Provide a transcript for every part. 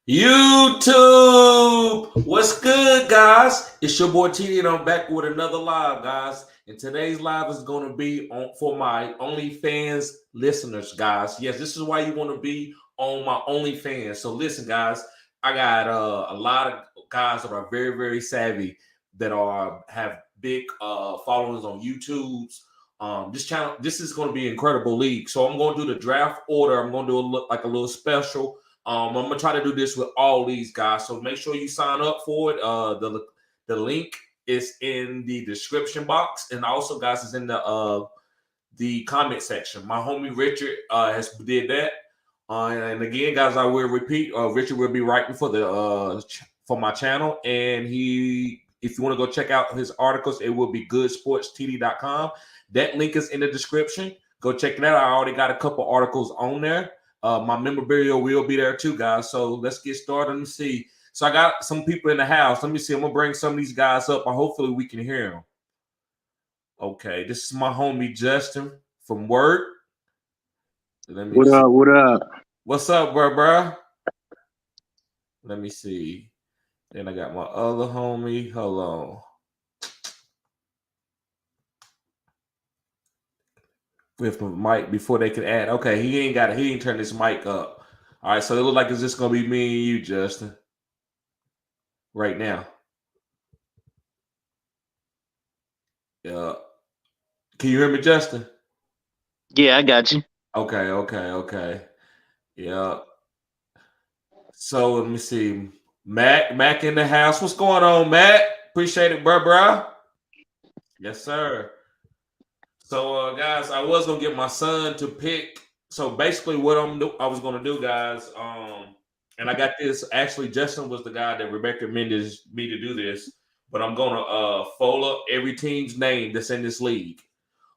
YouTube, what's good, guys? It's your boy TD, and I'm back with another live, guys. And today's live is going to be for my OnlyFans listeners, guys. Yes, this is why you want to be on my OnlyFans. So listen, guys, I got a lot of guys that are very, very savvy that have big followings on YouTube's. This channel, this is going to be an incredible league. So I'm going to do the draft order. I'm going to do a little special. I'm gonna try to do this with all these guys, so make sure you sign up for it. The link is in the description box, and also, guys, is in the comment section. My homie Richard has did that, and again, guys, I will repeat. Richard will be writing for for my channel, and if you want to go check out his articles, it will be goodsportstd.com. That link is in the description. Go check it out. I already got a couple articles on there. My memorabilia will be there too, guys. So let's get started. Let me see. So I got some people in the house. Let me see. I'm gonna bring some of these guys up, and hopefully we can hear them. Okay, this is my homie Justin from work. What up? What up? What's up, bro? Let me see. Then I got my other homie. Hold on. With my mic before they can add. Okay, he ain't turned his mic up. All right, so it looks like it's just gonna be me and you, Justin. Right now. Yeah. Can you hear me, Justin? Yeah, I got you. Okay. Yeah. So let me see. Mac in the house. What's going on, Mac? Appreciate it, bro. Yes, sir. So, guys, I was gonna get my son to pick. So basically, what I was gonna do, guys. And I got this. Actually, Justin was the guy that recommended me to do this. But I'm gonna fold up every team's name that's in this league.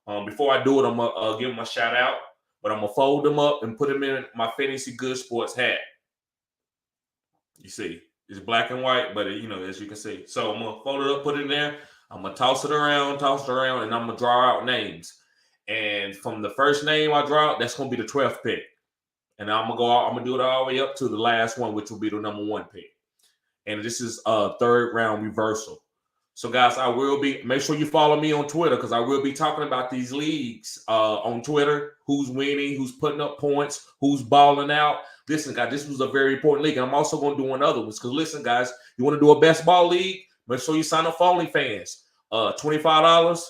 Before I do it, I'm gonna give them a shout out. But I'm gonna fold them up and put them in my fantasy good sports hat. You see, it's black and white, but as you can see. So I'm gonna fold it up, put it in there. I'm gonna toss it around, and I'm gonna draw out names. And from the first name I draw out, that's gonna be the 12th pick. And I'm gonna do it all the way up to the last one, which will be the number 1 pick. And this is a 3rd round reversal. So, guys, make sure you follow me on Twitter, because I will be talking about these leagues on Twitter. Who's winning, who's putting up points, who's balling out. Listen, guys, this was a very important league. And I'm also going to do other ones. Because, listen, guys, you want to do a best ball league? Make sure you sign up for OnlyFans. $25.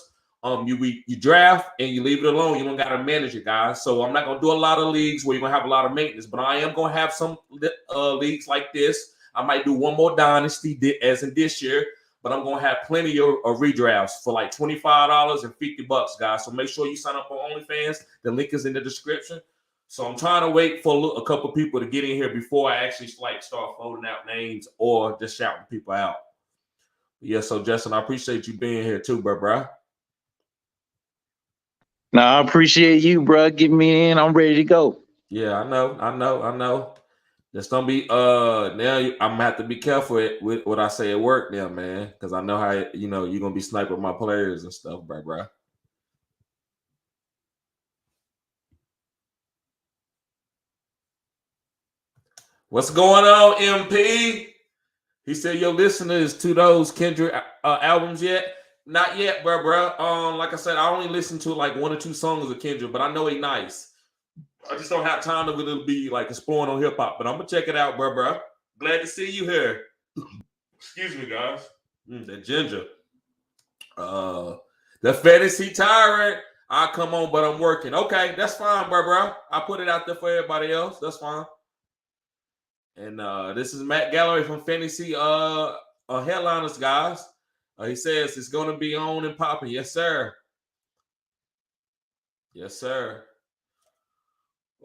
You draft and you leave it alone. You don't got to manage it, guys. So I'm not going to do a lot of leagues where you're going to have a lot of maintenance. But I am going to have some leagues like this. I might do one more Dynasty as in this year. But I'm going to have plenty of redrafts for like $25 and $50, guys. So make sure you sign up on OnlyFans. The link is in the description. So I'm trying to wait for a couple people to get in here before I actually start folding out names or just shouting people out. Yeah, so Justin, I appreciate you being here too, bro. No, I appreciate you, bro. Get me in. I'm ready to go. Yeah, I know. Just don't be now I'm gonna have to be careful with what I say at work now, man, because I know how you're gonna be sniping my players and stuff, bro. What's going on, MP? He said your listeners to those Kendrick albums yet? Not yet, bro. Like I said, I only listen to like 1 or 2 songs of Kendrick, but I know he's nice. I just don't have time to really be like exploring on hip hop, but I'm gonna check it out, bro. Glad to see you here. Excuse me, guys. That ginger. The fantasy tyrant. I come on, but I'm working. Okay, that's fine, bro. I put it out there for everybody else. That's fine. And this is Matt Gallery from Fantasy Headliners, guys. He says it's gonna be on and popping. Yes, sir. Yes, sir.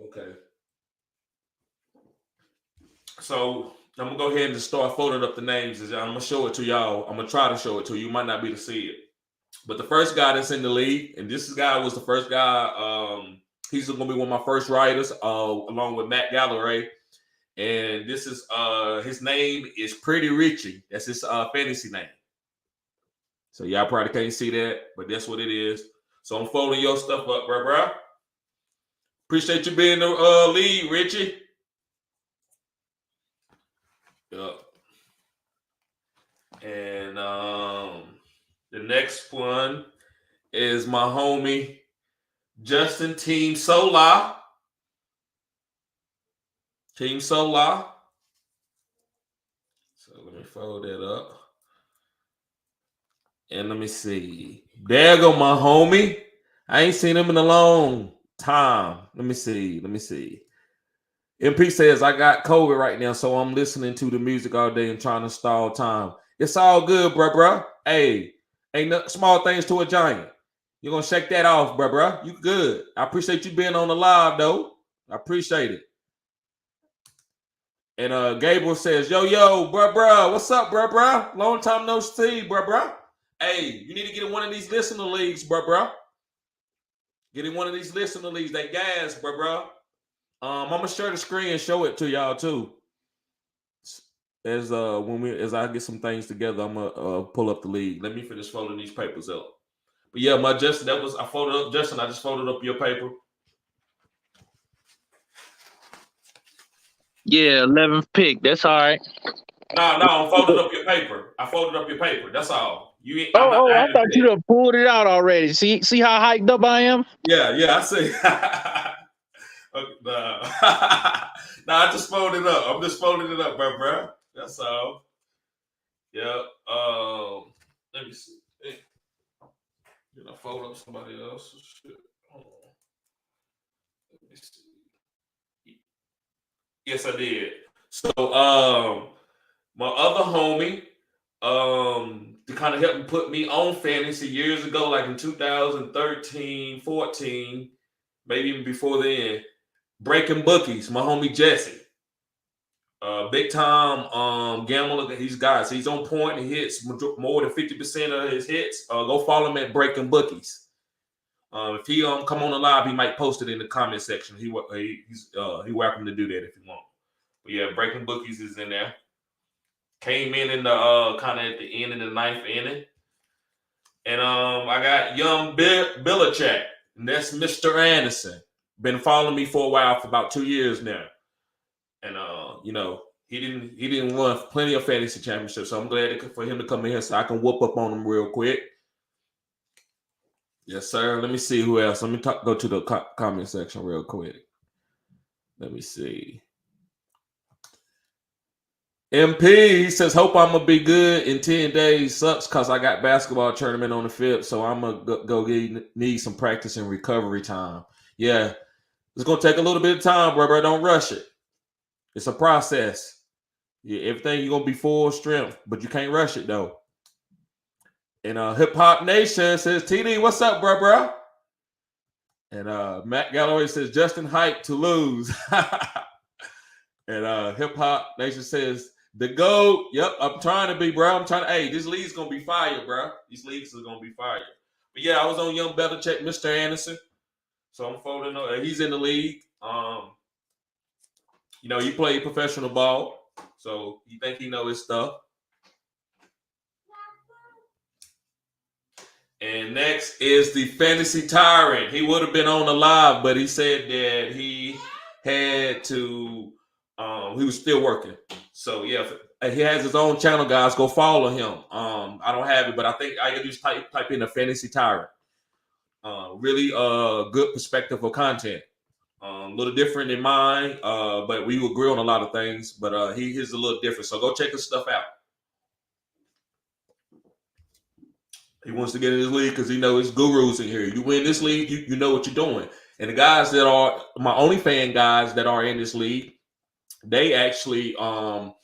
Okay. So I'm gonna go ahead and just start folding up the names. I'm gonna show it to y'all. I'm gonna try to show it to you. You might not be able to see it. But the first guy that's in the league, and this guy was the first guy. He's gonna be one of my first writers, along with Matt Galloway. And this is his name is Pretty Richie. That's his fantasy name. So y'all probably can't see that, but that's what it is. So I'm folding your stuff up, bro. Appreciate you being the lead, Richie. Yep. And the next one is my homie Justin Team Solar. Team Solar. So let me fold that up. And let me see. There go my homie. I ain't seen him in a long time. Let me see. MP says, I got COVID right now, so I'm listening to the music all day and trying to stall time. It's all good, bruh. Hey, ain't no small things to a giant. You're going to shake that off, bruh. You good. I appreciate you being on the live, though. I appreciate it. And Gabriel says, yo, bruh. What's up, bruh? Long time no see, bruh. Hey, you need to get in one of these listener leagues, bruh. Get in one of these listener leagues. They gas, bruh. I'm gonna share the screen and show it to y'all too. As I get some things together, I'm gonna pull up the league. Let me finish folding these papers up. But yeah, my Justin, I folded up Justin. I just folded up your paper. Yeah, 11th pick. That's all right. No, I folded up your paper. I folded up your paper. That's all. I thought you done pulled it out already. See how hyped up I am? Yeah, I see. No, I just folded it up. I'm just folding it up, bro. That's all. Yeah. Let me see. Hey. Did I fold up somebody else? Shit. Hold on. Let me see. Yes, I did. So, my other homie, to kind of help me put me on fantasy years ago, like in 2013, 14, maybe even before then, breaking bookies. My homie Jesse. Big time gambler. He's on point. He hits more than 50% of his hits. Go follow him at Breaking Bookies. If he come on the live, he might post it in the comment section. He's welcome to do that if he want. But yeah, Breaking Bookies is in there. Came in the kind of at the end of the ninth inning. And I got young Belichick, and that's Mr. Anderson. Been following me for a while, for about 2 years now. And he didn't win plenty of fantasy championships, so I'm glad for him to come in here so I can whoop up on him real quick. Yes, sir. Let me see who else. Let me go to the comment section real quick. Let me see. MP, he says, hope I'm gonna be good in 10 days. Sucks because I got basketball tournament on the 5th, so I'm gonna need some practice and recovery time. Yeah, it's gonna take a little bit of time, bro. Don't rush it. It's a process. Yeah, everything you're gonna be full strength, but you can't rush it though. And Hip Hop Nation says, TD, what's up, bro? And Matt Galloway says, Justin hype to lose. And Hip Hop Nation says, the GOAT. Yep, I'm trying to be, bro. Hey, this league's gonna be fire, bro. These leagues are gonna be fire. But yeah, I was on Young Belichick, Mr. Anderson. So I'm folding up. He's in the league. He played professional ball, so you think he know his stuff. And next is the Fantasy Tyrant. He would have been on the live, but he said that he had to. He was still working. So yeah, he has his own channel, guys. Go follow him. I don't have it, but I think I can just type in the Fantasy Tyrant. Really good perspective of content. A little different than mine, but we agree on a lot of things. But his a little different. So go check his stuff out. He wants to get in this league because he knows his gurus in here. You win this league, you know what you're doing. And the guys that are my OnlyFans guys that are in this league, they actually go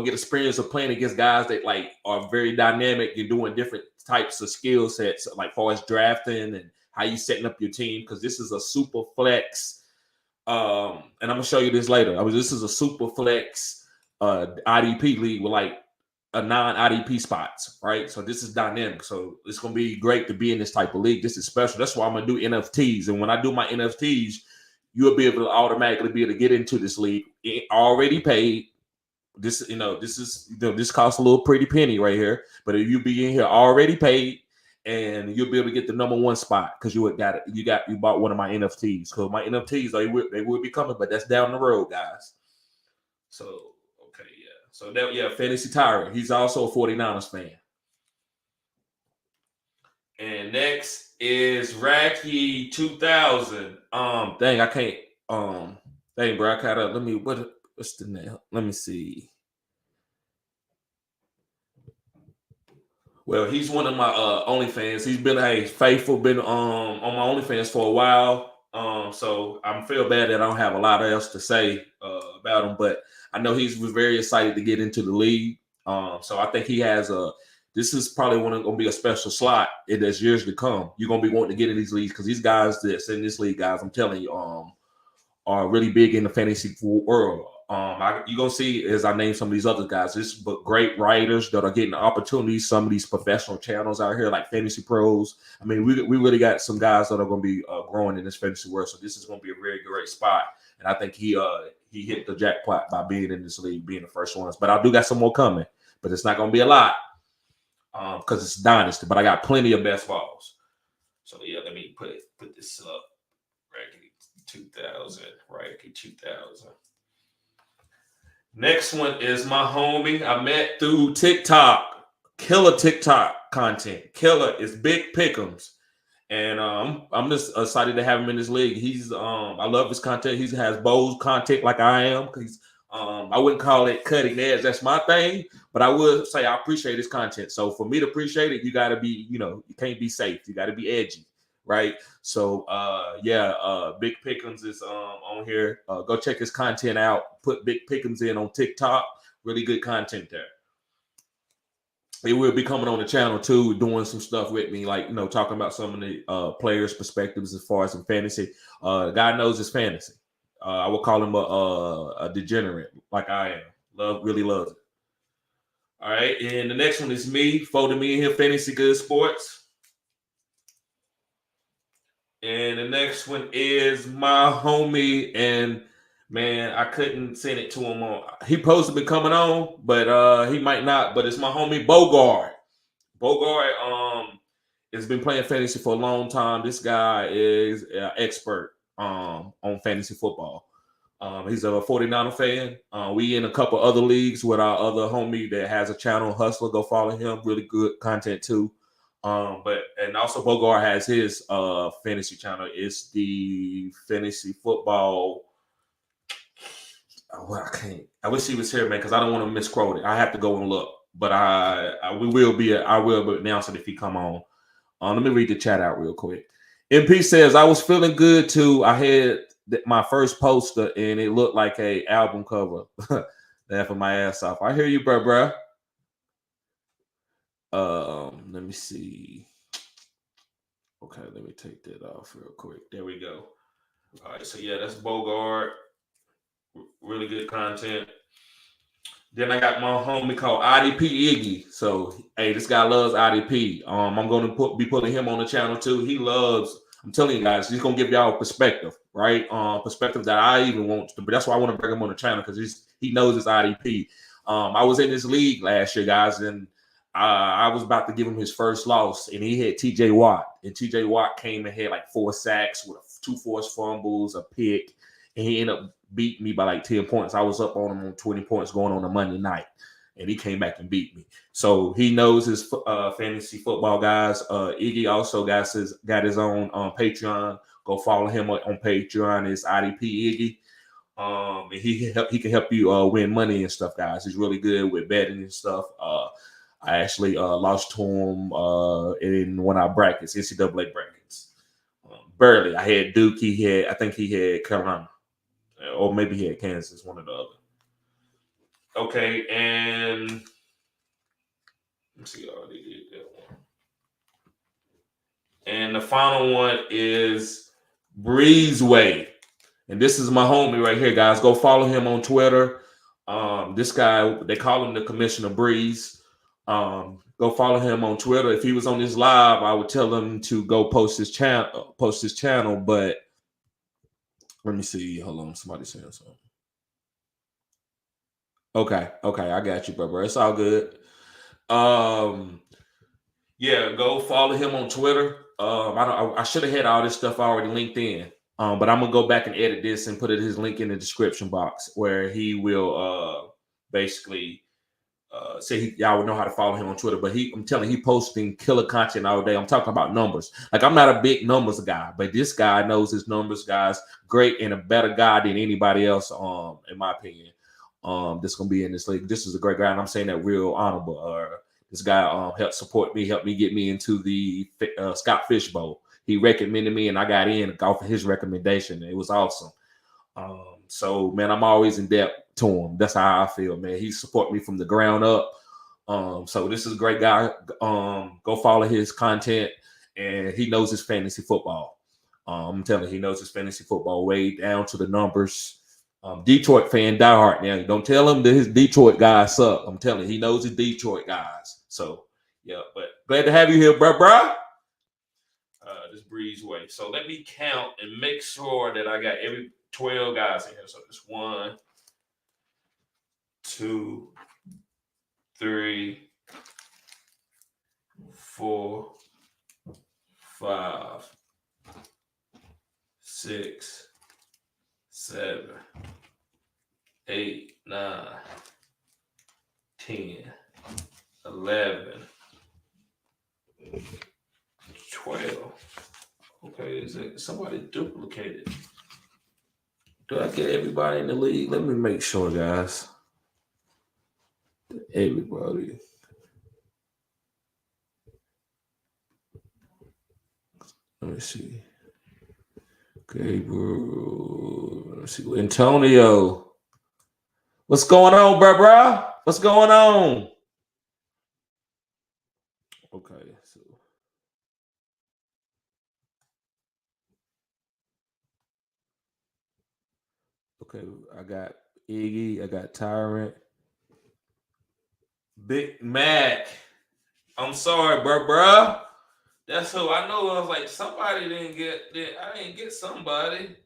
get experience of playing against guys that like are very dynamic. You're doing different types of skill sets, like far as drafting and how you setting up your team. Because this is a super flex, and I'm gonna show you this later. This is a super flex IDP league with like a non-IDP spots, right? So this is dynamic. So it's gonna be great to be in this type of league. This is special. That's why I'm gonna do NFTs. And when I do my NFTs, you'll be able to automatically be able to get into this league. It already paid. This costs a little pretty penny right here. But if you be in here already paid, and you'll be able to get the number one spot because you bought one of my NFTs. Because my NFTs they will be coming, but that's down the road, guys. So okay, yeah. So that, yeah, Fantasy Tyrant. He's also a 49ers fan. And next is Racky 2000. Dang, I can't. Dang, bro, I gotta. What's the name? Let me see. Well, he's one of my OnlyFans. He's been faithful, been on my OnlyFans for a while. So I feel bad that I don't have a lot else to say about him, but I know he was very excited to get into the league. So I think he has this is probably going to be a special slot in this years to come. You're gonna be wanting to get in these leagues because these guys that's in this league, guys, I'm telling you, are really big in the fantasy world. You're gonna see as I name some of these other guys, this but great writers that are getting opportunities. Some of these professional channels out here, like Fantasy Pros. I mean, we really got some guys that are going to be growing in this fantasy world. So this is going to be a very great spot. And I think he hit the jackpot by being in this league, being the first ones. But I do got some more coming, but it's not going to be a lot because it's Dynasty. But I got plenty of best balls. So yeah, let me put this up. Racky 2000. Racky 2000. Next one is my homie I met through TikTok. Killer TikTok content. Killer is Big Pick'ems. And I'm just excited to have him in this league. He's I love his content. He has bold content like I am. He's I wouldn't call it cutting edge. That's my thing. But I would say I appreciate his content. So for me to appreciate it, you gotta be, you can't be safe. You gotta be edgy. Right. So Big Pick'ems is on here. Go check his content out. Put Big Pick'ems in on TikTok. Really good content there. He will be coming on the channel too, doing some stuff with me, like talking about some of the players' perspectives as far as in fantasy. God knows his fantasy. I would call him a degenerate, like I am. Really loves it. All right, and the next one is me, folding me in here, Fantasy Good Sports. And the next one is my homie, and man, I couldn't send it to him on. He supposed to be coming on, but he might not. But it's my homie Bogart. Bogart has been playing fantasy for a long time. This guy is an expert on fantasy football. He's a 49er fan. We in a couple other leagues with our other homie that has a channel, Hustler. Go follow him. Really good content too. And also Bogart has his fantasy channel. It's the fantasy football. Well, I can't. I wish he was here, man, because I don't want to misquote it. I have to go and look, but I will be announcing if he come on. Let me read the chat out real quick. MP says I was feeling good too. I had my first poster and it looked like a album cover. Laughing my ass off. I hear you, bro. Let me see. Okay, let me take that off real quick. There we go. All right, so yeah, that's Bogart. Really good content. Then I got my homie called IDP Iggy. So hey, this guy loves IDP. I'm gonna be putting him on the channel too. He loves. I'm telling you guys, he's gonna give y'all a perspective, right? Perspective that I even want to. But that's why I want to bring him on the channel because he knows his IDP. I was in this league last year, guys, and I was about to give him his first loss, and he had TJ Watt, and TJ Watt came and had like 4 sacks with 2 forced fumbles, a pick, and he ended up beating me by like 10 points. I was up on him on 20 points going on a Monday night, and he came back and beat me. So he knows his fantasy football, guys. Iggy also got his own Patreon. Go follow him on Patreon. It's IDP Iggy. And he can help you win money and stuff, guys. He's really good with betting and stuff. I actually lost to him in one of our brackets, NCAA brackets. Barely. I had Duke. I think he had Carolina. Or maybe he had Kansas, one or the other. Okay, and let's see. Oh, they did that one. And the final one is Breezeway. And this is my homie right here, guys. Go follow him on Twitter. This guy, they call him the Commissioner Breeze. Go follow him on Twitter. If he was on this live, I would tell him to go post his channel. But let me see. Hold on, somebody saying something. Okay, I got you, bro. It's all good. Yeah, go follow him on Twitter. I should have had all this stuff already linked in. But I'm gonna go back and edit this and put his link in the description box where he will basically y'all would know how to follow him on Twitter, but I'm telling you, he posting killer content all day. I'm talking about numbers. Like, I'm not a big numbers guy, but this guy knows his numbers, guys. Great and a better guy than anybody else, in my opinion. That's gonna be in this league. This is a great guy, and I'm saying that real honorable. This guy helped support me, helped me get me into the Scott Fish Bowl. He recommended me, and I got in off of his recommendation. It was awesome. So, man, I'm always in debt to him. That's how I feel, man. He support me from the ground up. So this is a great guy. Go follow his content, and he knows his fantasy football. I'm telling you, he knows his fantasy football way down to the numbers. Detroit fan diehard now. Don't tell him that his Detroit guys suck. I'm telling you, he knows his Detroit guys. So, yeah, but glad to have you here, bruh. Just breeze away. So let me count and make sure that I got every 12 guys in here. So it's 1, 2, 3, 4, 5, 6, 7, 8, 9, 10, 11, 12. Okay, is it somebody duplicated? Do I get everybody in the league? Let me make sure, guys. Everybody. Let me see. Gabriel. Let me see. Antonio. What's going on, bruh? What's going on? Okay, so. Okay, I got Iggy, I got Tyrant. Big Mac. I'm sorry, bruh. That's who I know. I was like, somebody didn't get. I didn't get somebody.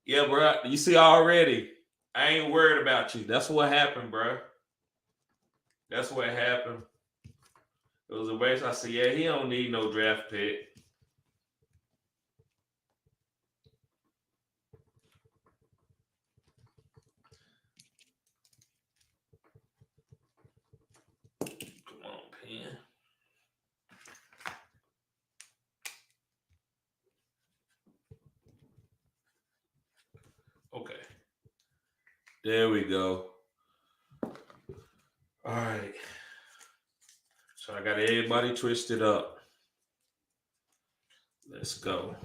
Yeah, bro. You see already. I ain't worried about you. That's what happened, bro. That's what happened. It was a race. I said, yeah, he don't need no draft pick. Come on, pen. Okay. There we go. All right. So I got everybody twisted up. Let's go.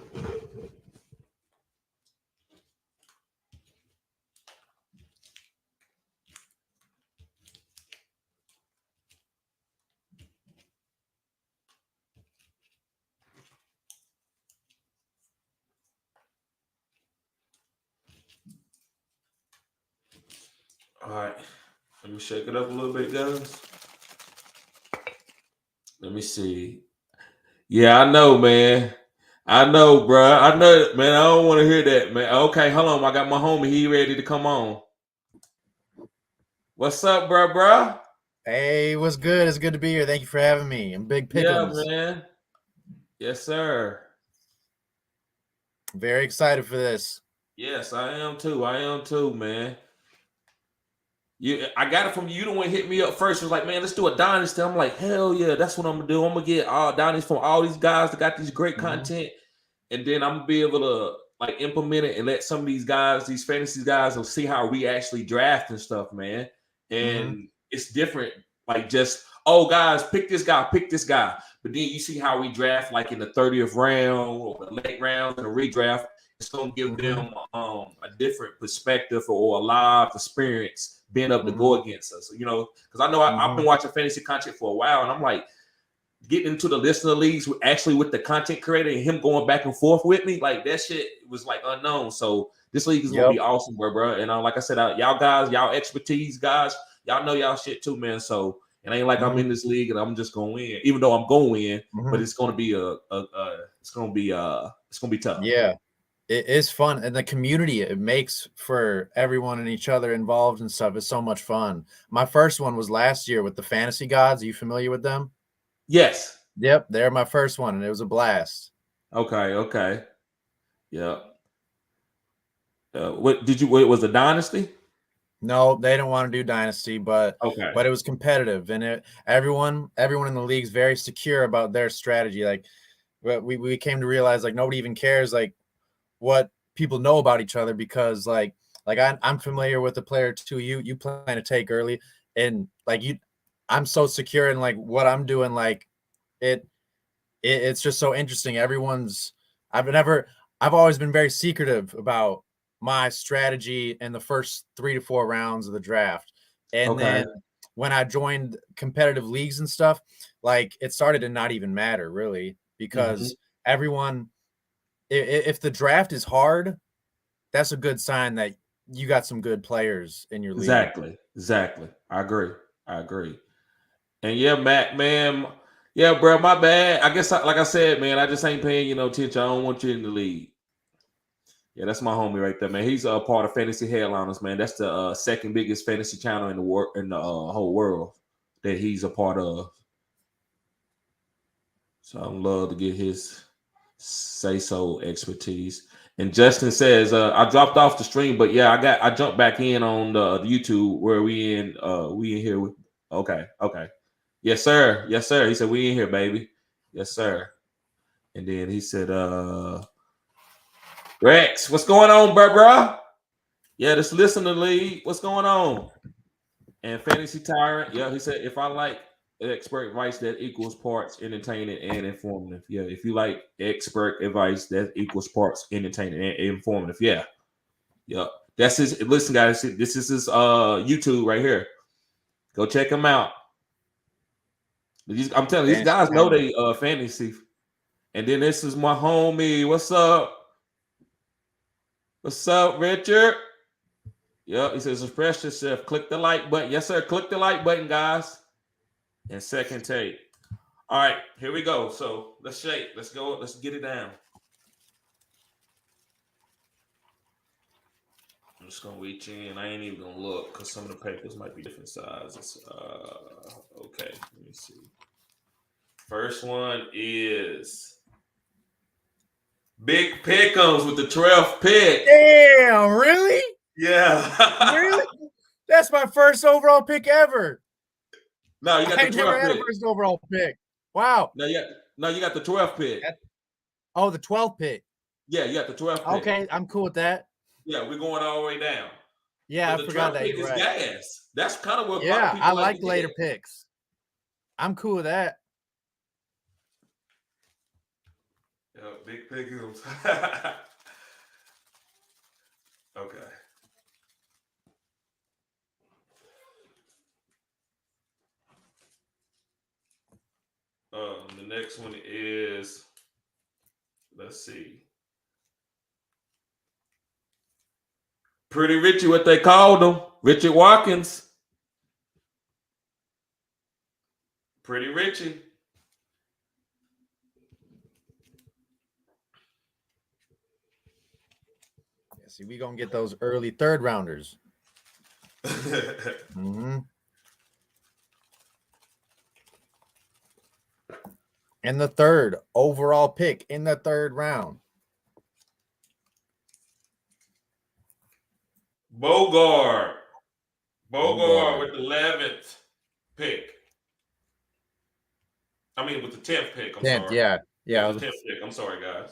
All right. Let me shake it up a little bit, guys. Let me see. Yeah, I know, man. I know, bro. I know, man. I don't want to hear that, man. Okay, hold on. I got my homie. He ready to come on. What's up, bro? Hey, what's good? It's good to be here. Thank you for having me. I'm Big Pickles. Yeah, man. Yes, sir. Very excited for this. Yes, I am too. Man. I got it from you. You the one hit me up first. Was like, man, let's do a dynasty. I'm like, hell yeah, that's what I'm gonna do. I'm gonna get all dynasties from all these guys that got these great content, and then I'm gonna be able to like implement it and let some of these guys, these fantasy guys, will see how we actually draft and stuff, man. And it's different. Like just, oh, guys, pick this guy. But then you see how we draft, like in the 30th round or the late rounds and a redraft. It's gonna give them a different perspective or a live experience being able to go against us, because I know I've been watching fantasy content for a while, and I'm like getting into the listener leagues actually with the content creator and him going back and forth with me, like that shit was like unknown. So this league is gonna be awesome, bro. And like I said, y'all guys, y'all expertise guys, y'all know y'all shit too, man. So it ain't like I'm in this league and I'm just gonna win, even though I'm gonna win, but it's gonna be it's gonna be tough. Yeah. It is fun, and the community it makes for everyone and each other involved and stuff is so much fun. My first one was last year with the Fantasy Gods. Are you familiar with them? Yes. Yep, they're my first one, and it was a blast. Okay. Yeah. What was the Dynasty? No, they don't want to do Dynasty, but Okay. it was competitive, and everyone in the league's very secure about their strategy. Like we came to realize like nobody even cares like what people know about each other because like I'm familiar with the player too. You plan to take early, and like I'm so secure in like what I'm doing. Like it's just so interesting. I've always been very secretive about my strategy in the first 3 to 4 rounds of the draft. And Okay. then when I joined competitive leagues and stuff, like it started to not even matter really because everyone, if the draft is hard, that's a good sign that you got some good players in your league. Exactly. I agree. And yeah, Matt, man, yeah, bro, my bad. I guess, like I said, man, I just ain't paying you no attention. I don't want you in the league. Yeah, that's my homie right there, man. He's a part of Fantasy Headliners, man. That's the second biggest fantasy channel in the whole world that he's a part of. So I'd love to get his say-so expertise. And Justin says, I dropped off the stream, but yeah, I jumped back in on the YouTube where we in here with okay. Yes, sir. He said, we in here, baby. Yes, sir. And then he said, Rex, what's going on, bro? Yeah, this listener league. What's going on? And Fantasy Tyrant. Yeah, he said, if I like expert advice that equals parts entertaining and informative. Yeah, if you like expert advice that equals parts entertaining and informative. Yeah. Yep. That's his. Listen, guys, this is his YouTube right here. Go check him out. I'm telling you, these guys know they fantasy. And then this is my homie. What's up? What's up, Richard? Yep, he says, express yourself. Click the like button. Yes, sir. Click the like button, guys. And second take. All right, here we go. So let's shake. Let's go. Let's get it down. I'm just gonna reach in. I ain't even gonna look because some of the papers might be different sizes. Okay, let me see. First one is Big Pick'ems with the 12th pick. Damn, really? Yeah. Really? That's my first overall pick ever. No, you got the 12th never had pick. a first overall pick. Wow. No, you got the 12th pick. Oh, the 12th pick. Yeah, you got the 12th pick. Okay, I'm cool with that. Yeah, we're going all the way down. Yeah, but I forgot that. The 12th pick is gas. That's kind of what. Yeah, I like later picks. I'm cool with that. Yeah, big pickles. Okay. The next one is, let's see, Pretty Richie, what they called him, Richard Watkins. Pretty Richie. Yeah, see, we gonna get those early third rounders. Mm-hmm. And the third overall pick in the third round. Bogart with the 11th pick. I mean, with the 10th pick. I'm 10th, sorry. Yeah. The 10th pick. I'm sorry, guys.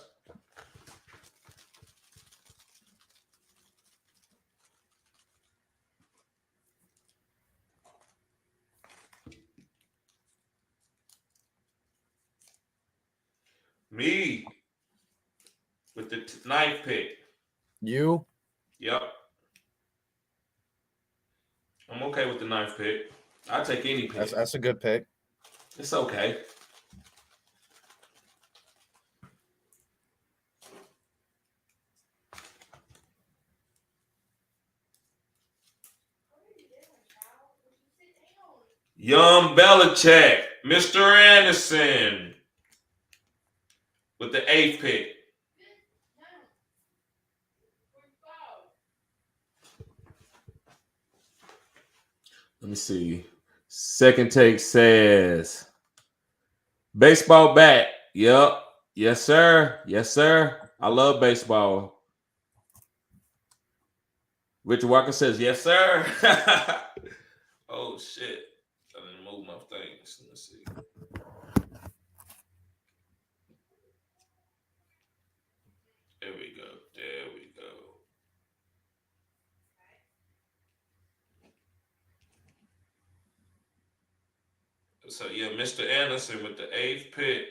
Me with the 9th pick. You? Yep. I'm okay with the 9th pick. I'll take any pick. That's a good pick. It's okay. Young Belichick, Mr. Anderson with the 8th pick. Let me see. Second take says baseball bat. Yep. Yes, sir. I love baseball. Richard Walker says, yes, sir. Oh, shit. I didn't move my things. Let's see. There we go. There we go. So, yeah, Mr. Anderson with the 8th pick.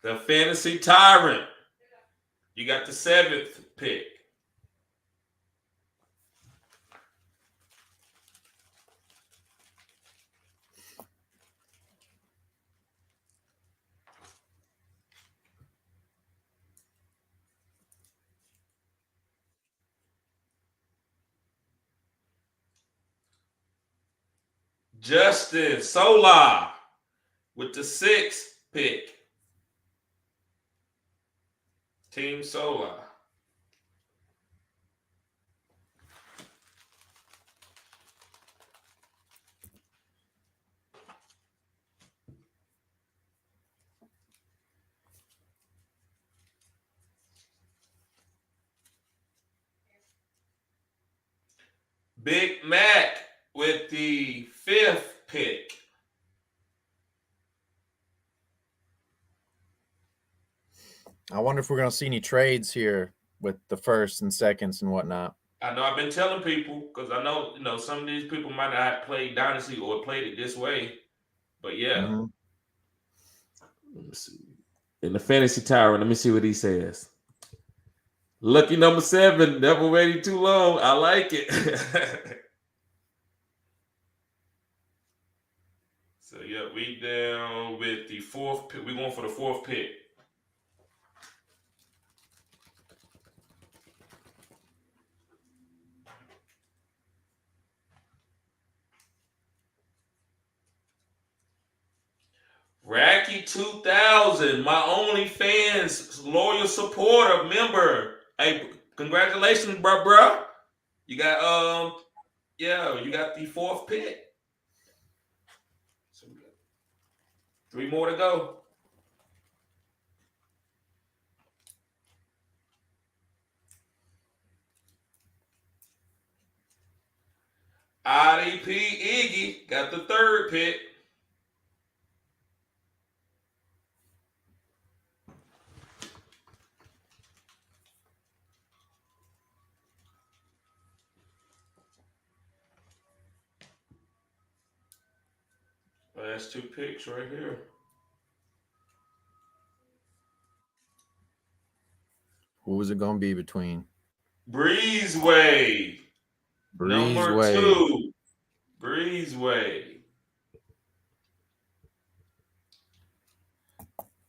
The Fantasy Tyrant. You got the 7th pick. Justin Solar with the 6th pick. Team Solar. Big Mac with the 5th pick. I wonder if we're going to see any trades here with the first and seconds and whatnot. I know I've been telling people because I know, some of these people might not have played Dynasty or played it this way, but yeah. Mm-hmm. Let me see. In the Fantasy Tower, let me see what he says. Lucky number 7, never waiting too long. I like it. So yeah, we down with the 4th pick. We're going for the 4th pick. Racky 2000, my OnlyFans loyal supporter member. Hey, congratulations, bro. You got you got the 4th pick. So we got 3 more to go. IDP Iggy got the 3rd pick. Last 2 picks right here. Who was it going to be between? Breezeway. Number 2. Breezeway.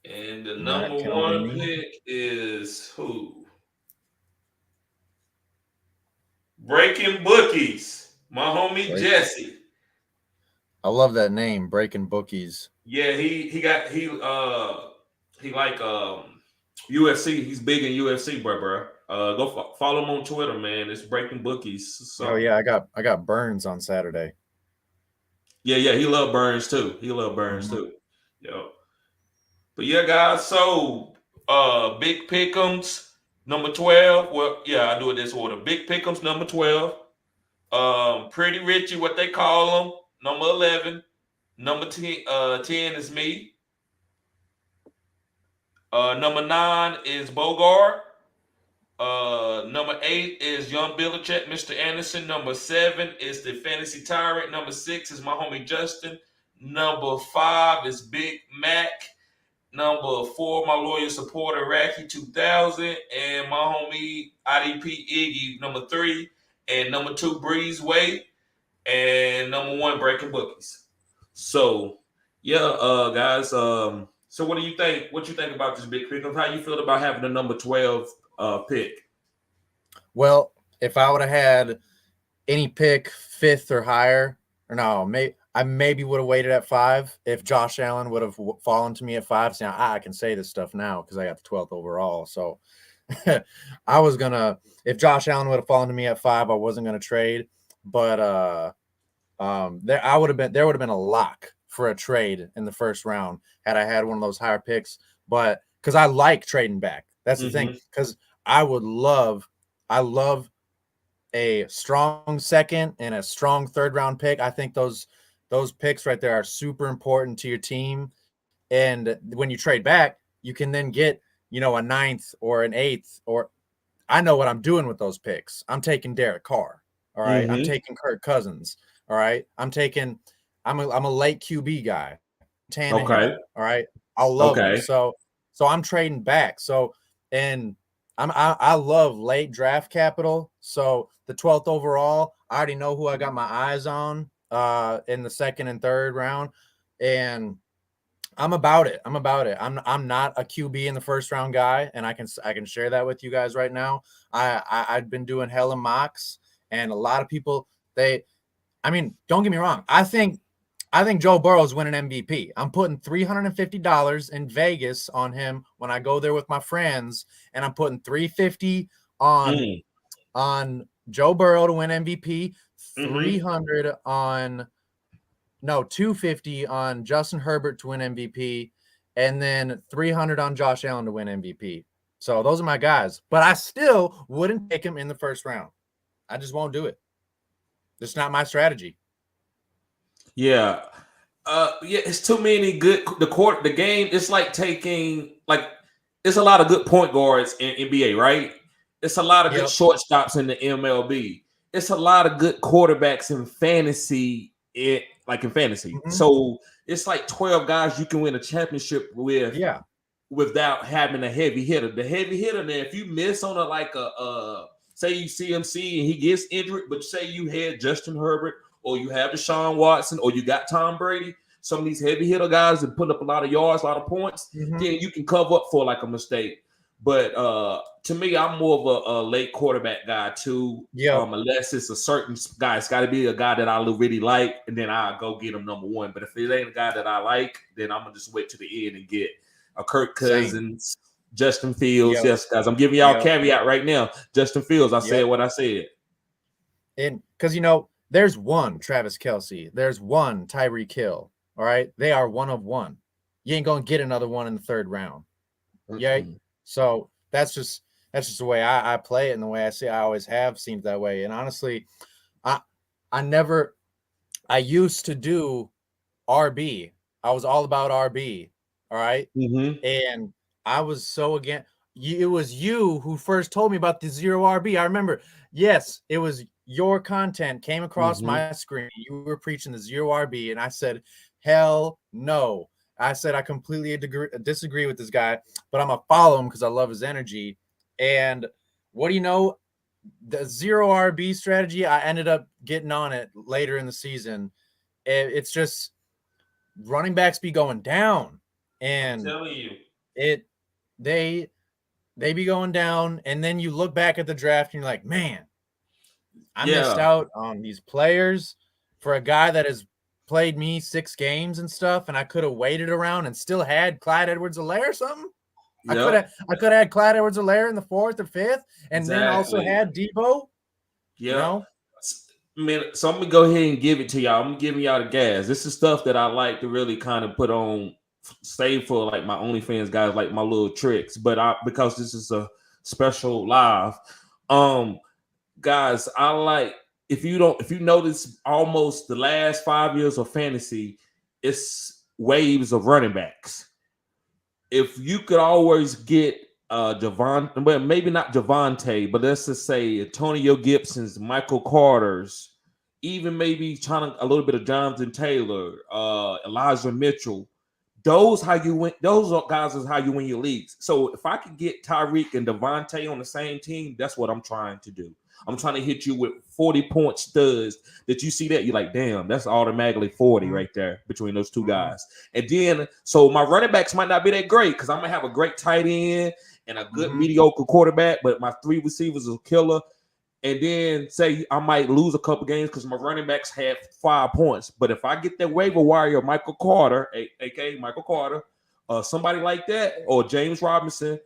And the number 1 pick is who? Breaking Bookies. My homie Jesse. I love that name, Breaking Bookies. Yeah, he like UFC. He's big in UFC, bro. Go follow him on Twitter, man. It's Breaking Bookies. So. Oh yeah, I got Burns on Saturday. Yeah, he love Burns too. Too. Yep. But yeah, guys. So Big Pick'ems number 12. Well, yeah, I do it this order. Big Pick'ems number 12. Pretty Richie, what they call him, number 11. Number 10 is me. Number 9 is Bogart. Number 8 is Young Belichick, Mr. Anderson. Number 7 is the Fantasy Tyrant. Number 6 is my homie Justin. Number 5 is Big Mac. Number 4, my loyal supporter Racky 2000, and my homie IDP Iggy. Number 3, and number 2 Breezeway, and number 1 Breaking Bookies. So yeah, guys. So what do you think? What you think about this big pick? How you feel about having the number 12 pick? Well, if I would have had any pick 5th or higher, or no, I maybe would have waited at 5 if Josh Allen would have fallen to me at 5. So now I can say this stuff now because I got the 12th overall. So I was gonna, if Josh Allen would have fallen to me at 5, I wasn't gonna trade. But there would have been a lock for a trade in the first round had I had one of those higher picks. But because I like trading back, that's the thing. Because I love a strong second and a strong third round pick. I think those picks right there are super important to your team. And when you trade back, you can then get, a ninth or an eighth, or I know what I'm doing with those picks. I'm taking Derek Carr. All right. I'm taking Kirk Cousins. All right. I'm a late QB guy. Tannehill. Okay. All right. I love him. So I'm trading back. So, and I love late draft capital. So the 12th overall, I already know who I got my eyes on in the second and third round. And I'm about it. I'm not a QB in the first round guy, and I can share that with you guys right now. I've been doing hella mocks, and a lot of people don't get me wrong. I think Joe Burrow's winning MVP. I'm putting $350 in Vegas on him when I go there with my friends, and I'm putting $350 on Joe Burrow to win MVP, 300 on. No, 250 on Justin Herbert to win MVP, and then 300 on Josh Allen to win MVP. So those are my guys. But I still wouldn't pick him in the first round. I just won't do it. It's not my strategy. Yeah. It's too many good the game. It's like it's a lot of good point guards in NBA, right? It's a lot of good shortstops in the MLB. It's a lot of good quarterbacks in fantasy. In fantasy. So it's like 12 guys you can win a championship with without having a heavy hitter. The heavy hitter, now, if you miss on say you CMC and he gets injured, but say you had Justin Herbert or you have Deshaun Watson or you got Tom Brady, some of these heavy hitter guys that put up a lot of yards, a lot of points, then you can cover up for like a mistake. But to me, I'm more of a late quarterback guy too. Unless it's a certain guy, it's got to be a guy that I really like, and then I'll go get him number one. But if it ain't a guy that I like, then I'm gonna just wait to the end and get a Kirk Cousins, Justin Fields. Yes, guys, I'm giving y'all a caveat right now. Justin Fields, I said what I said. And because there's one Travis Kelce, there's one Tyreek Hill. All right, they are one of one. You ain't gonna get another one in the third round. Yeah. So that's just the way I play it, and the way I always have seemed that way. And honestly, I used to do RB. I was all about RB. All right. And I was so again. It was you who first told me about the zero RB. I remember. Yes, it was your content came across my screen. You were preaching the zero RB, and I said, hell no. I said I completely disagree with this guy, but I'm going to follow him because I love his energy. And what do you know? The zero RB strategy, I ended up getting on it later in the season. It's just running backs be going down. And I'm telling you. They be going down, and then you look back at the draft and you're like, man, I missed out on these players for a guy that has played me 6 games and stuff, and I could have waited around and still had Clyde Edwards-Helaire or something. I could have had Clyde Edwards-Helaire in the 4th or 5th, and then also had Debo. Yeah. Man, so I'm gonna go ahead and give it to y'all. I'm giving y'all the gas. This is stuff that I like to really kind of put on, save for like my OnlyFans guys, like my little tricks. But because this is a special live, guys, I like. If you notice, almost the last 5 years of fantasy, it's waves of running backs. If you could always get Javon, well, maybe not Javonte, but let's just say Antonio Gibson's, Michael Carter's, even maybe a little bit of Jonathan Taylor, Elijah Mitchell. Those guys is how you win your leagues. So if I could get Tyreek and Devontae on the same team, that's what I'm trying to do. I'm trying to hit you with 40-point studs that you see that you're like, damn, that's automatically 40 right there between those two guys. And then, so my running backs might not be that great because I'm going to have a great tight end and a good mediocre quarterback, but my 3 receivers are killer. And then say I might lose a couple games because my running backs had 5 points. But if I get that waiver wire, Michael Carter, aka Michael Carter, somebody like that, or James Robinson,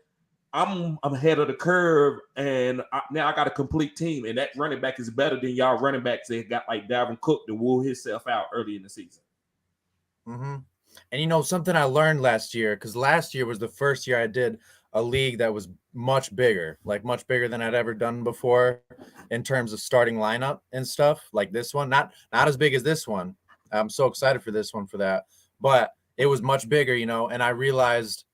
I'm ahead of the curve, and now I got a complete team, and that running back is better than y'all running backs that got like Dalvin Cook to woo himself out early in the season. Mm-hmm. And you know something I learned last year, because last year was the first year I did a league that was much bigger, like much bigger than I'd ever done before in terms of starting lineup and stuff. Like this one, not as big as this one. I'm so excited for this one for that, but it was much bigger, you know. And I realized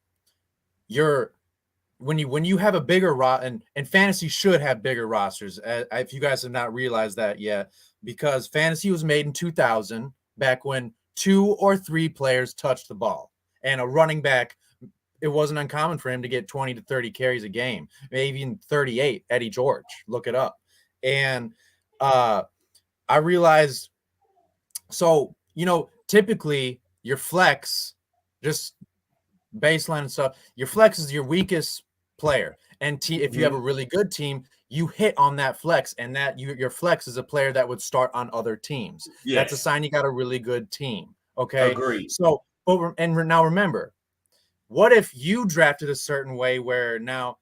when you have a bigger and fantasy should have bigger rosters. If you guys have not realized that yet, because fantasy was made in 2000, back when 2 or 3 players touched the ball, and a running back, it wasn't uncommon for him to get 20 to 30 carries a game, maybe even 38. Eddie George, look it up. And I realized, so you know, typically your flex, just baseline and stuff, your flex is your weakest player, and if you have a really good team, you hit on that flex, and that your flex is a player that would start on other teams. Yes. That's a sign you got a really good team. Okay. Agreed. So, now remember, what if you drafted a certain way where now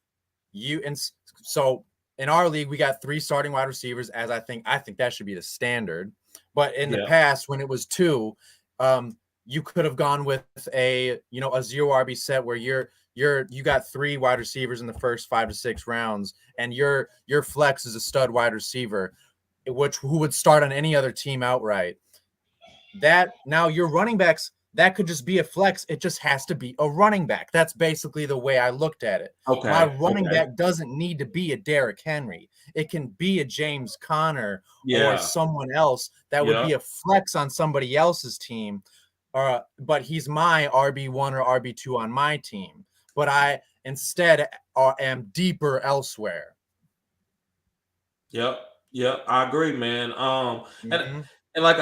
so in our league we got 3 starting wide receivers, as I think that should be the standard. But in the past, when it was 2, you could have gone with a 0 RB set where you got 3 wide receivers in the first 5 to 6 rounds, and your flex is a stud wide receiver, who would start on any other team outright. That now your running backs, that could just be a flex. It just has to be a running back. That's basically the way I looked at it. Okay. My running back doesn't need to be a Derrick Henry. It can be a James Conner or someone else that would be a flex on somebody else's team. But he's my RB1 or RB2 on my team. But I instead am deeper elsewhere. Yep. I agree, man. And like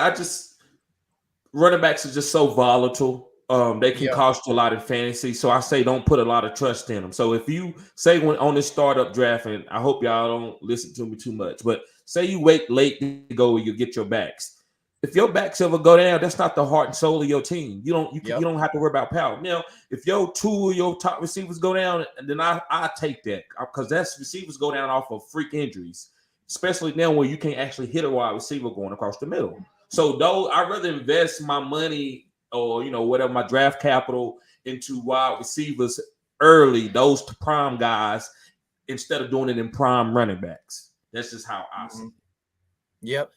running backs are just so volatile. They can cost you a lot in fantasy. So I say don't put a lot of trust in them. So if you say when on this startup draft, and I hope y'all don't listen to me too much, but say you wait late to go, you get your backs. If your backs ever go down, that's not the heart and soul of your team. You don't have to worry about power. Now, if your 2 of your top receivers go down, then I take that, because that's receivers go down off of freak injuries, especially now where you can't actually hit a wide receiver going across the middle. So though I'd rather invest my money or whatever my draft capital into wide receivers early, those prime guys, instead of doing it in prime running backs. That's just how I see it. Yep.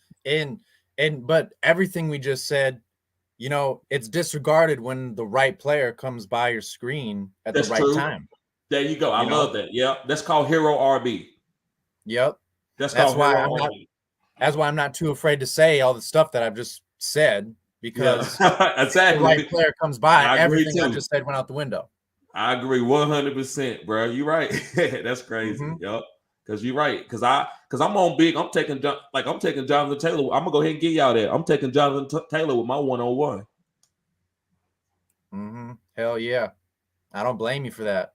But everything we just said, it's disregarded when the right player comes by your screen at the right time. There you go. I love that. Yep. That's called hero RB. Yep. That's why I'm not too afraid to say all the stuff that I've just said, because exactly. The right player comes by, everything I just said went out the window. I agree 100%, bro. You're right. That's crazy. Yep. Because you're right. Because I'm on big. I'm taking Jonathan Taylor. I'm gonna go ahead and get y'all that. I'm taking Jonathan Taylor with my 1-on-1. Hell yeah. I don't blame you for that.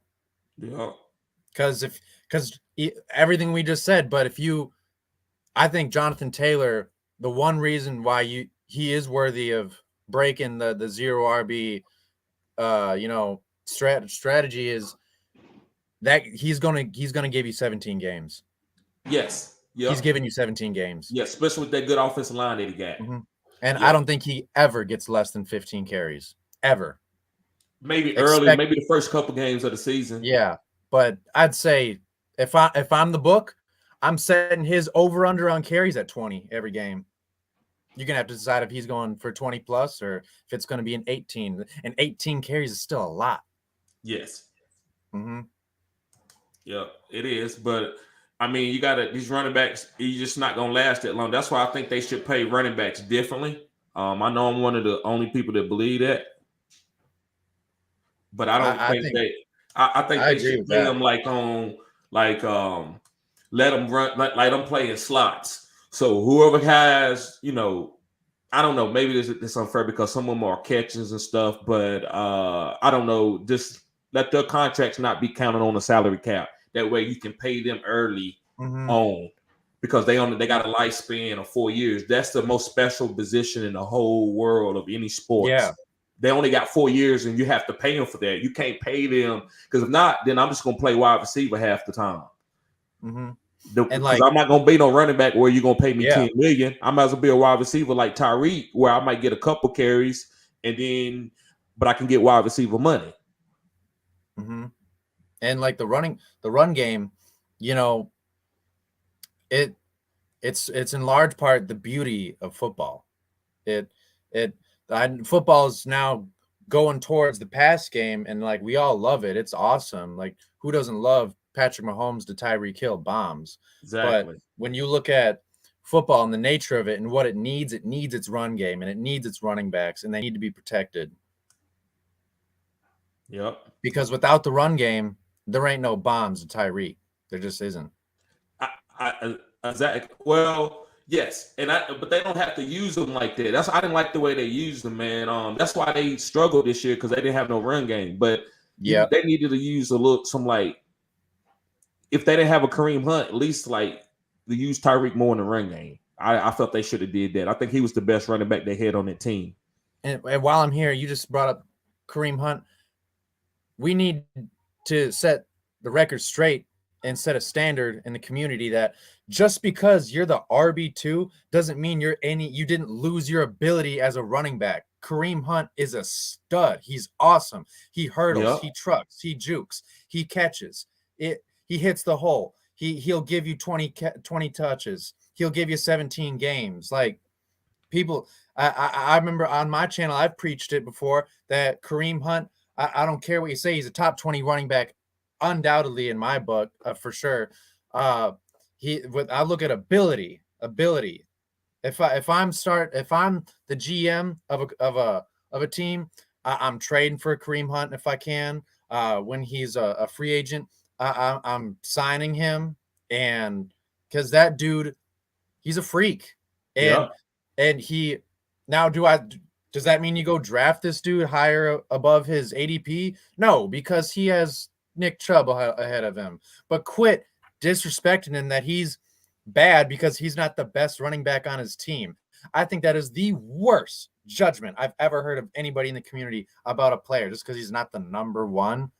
Yeah. Because everything we just said, but I think Jonathan Taylor, the one reason why he is worthy of breaking the 0 RB strategy is that he's gonna give you 17 games. Yes. Yep. He's giving you 17 games. Yeah, especially with that good offensive line that he got. And I don't think he ever gets less than 15 carries. Ever. Maybe early, maybe the first couple games of the season. Yeah. But I'd say if I'm the book, I'm setting his over-under on carries at 20 every game. You're going to have to decide if he's going for 20 plus or if it's going to be an 18. And 18 carries is still a lot. Yes. Yeah, it is. But, I mean, these running backs, you're just not going to last that long. That's why I think they should pay running backs differently. I know I'm one of the only people that believe that. But I don't think they should pay them let them run, like them play in slots. So whoever has, I don't know, maybe it's unfair because some of them are catches and stuff, but I don't know, just let their contracts not be counted on the salary cap. That way you can pay them early on, because they got a lifespan of 4 years. That's the most special position in the whole world of any sports. Yeah. they only got 4 years, and you have to pay them for that. You can't pay them because if not, then I'm just gonna play wide receiver half the time. And Because like, I'm not gonna be no running back where you're gonna pay me Yeah. 10 million. I might as well be a wide receiver like Tyreek, where I might get a couple carries and then, but I can get wide receiver money. And like the run game, you know, it's in large part the beauty of football. Football is now going towards the pass game, and like we all love it. It's awesome. Like, who doesn't love Patrick Mahomes to Tyreek Hill bombs? Exactly. But when you look at football and the nature of it and what it needs its run game, and it needs its running backs, and they need to be protected. Yep. Because without the run game, there ain't no bombs to Tyreek. There just isn't. Exactly. Well, yes, but they don't have to use them like that. I didn't like the way they used them, man. That's why they struggled this year because they didn't have no run game. But yeah, they needed to use if they didn't have a Kareem Hunt, at least like to use Tyreek more in the run game. I felt they should have did that. I think he was the best running back they had on that team. And while I'm here, you just brought up Kareem Hunt. We need to set the record straight and set a standard in the community that just because you're the RB2 doesn't mean you didn't lose your ability as a running back. Kareem Hunt is a stud. He's awesome. He hurdles, He trucks, he jukes, he catches. He hits the hole. He'll give you 20 touches. He'll give you 17 games. Like, people, I remember on my channel, I've preached it before that Kareem Hunt, I don't care what you say, he's a top 20 running back, undoubtedly in my book, for sure. I look at ability. If I'm the GM of a team, I'm trading for Kareem Hunt if I can. When he's a free agent, I'm signing him, and because that dude, he's a freak, and he now does that mean you go draft this dude higher above his ADP? No, because he has Nick Chubb ahead of him. But quit disrespecting him that he's bad because he's not the best running back on his team. I think that is the worst judgment I've ever heard of anybody in the community about a player just because he's not the number one.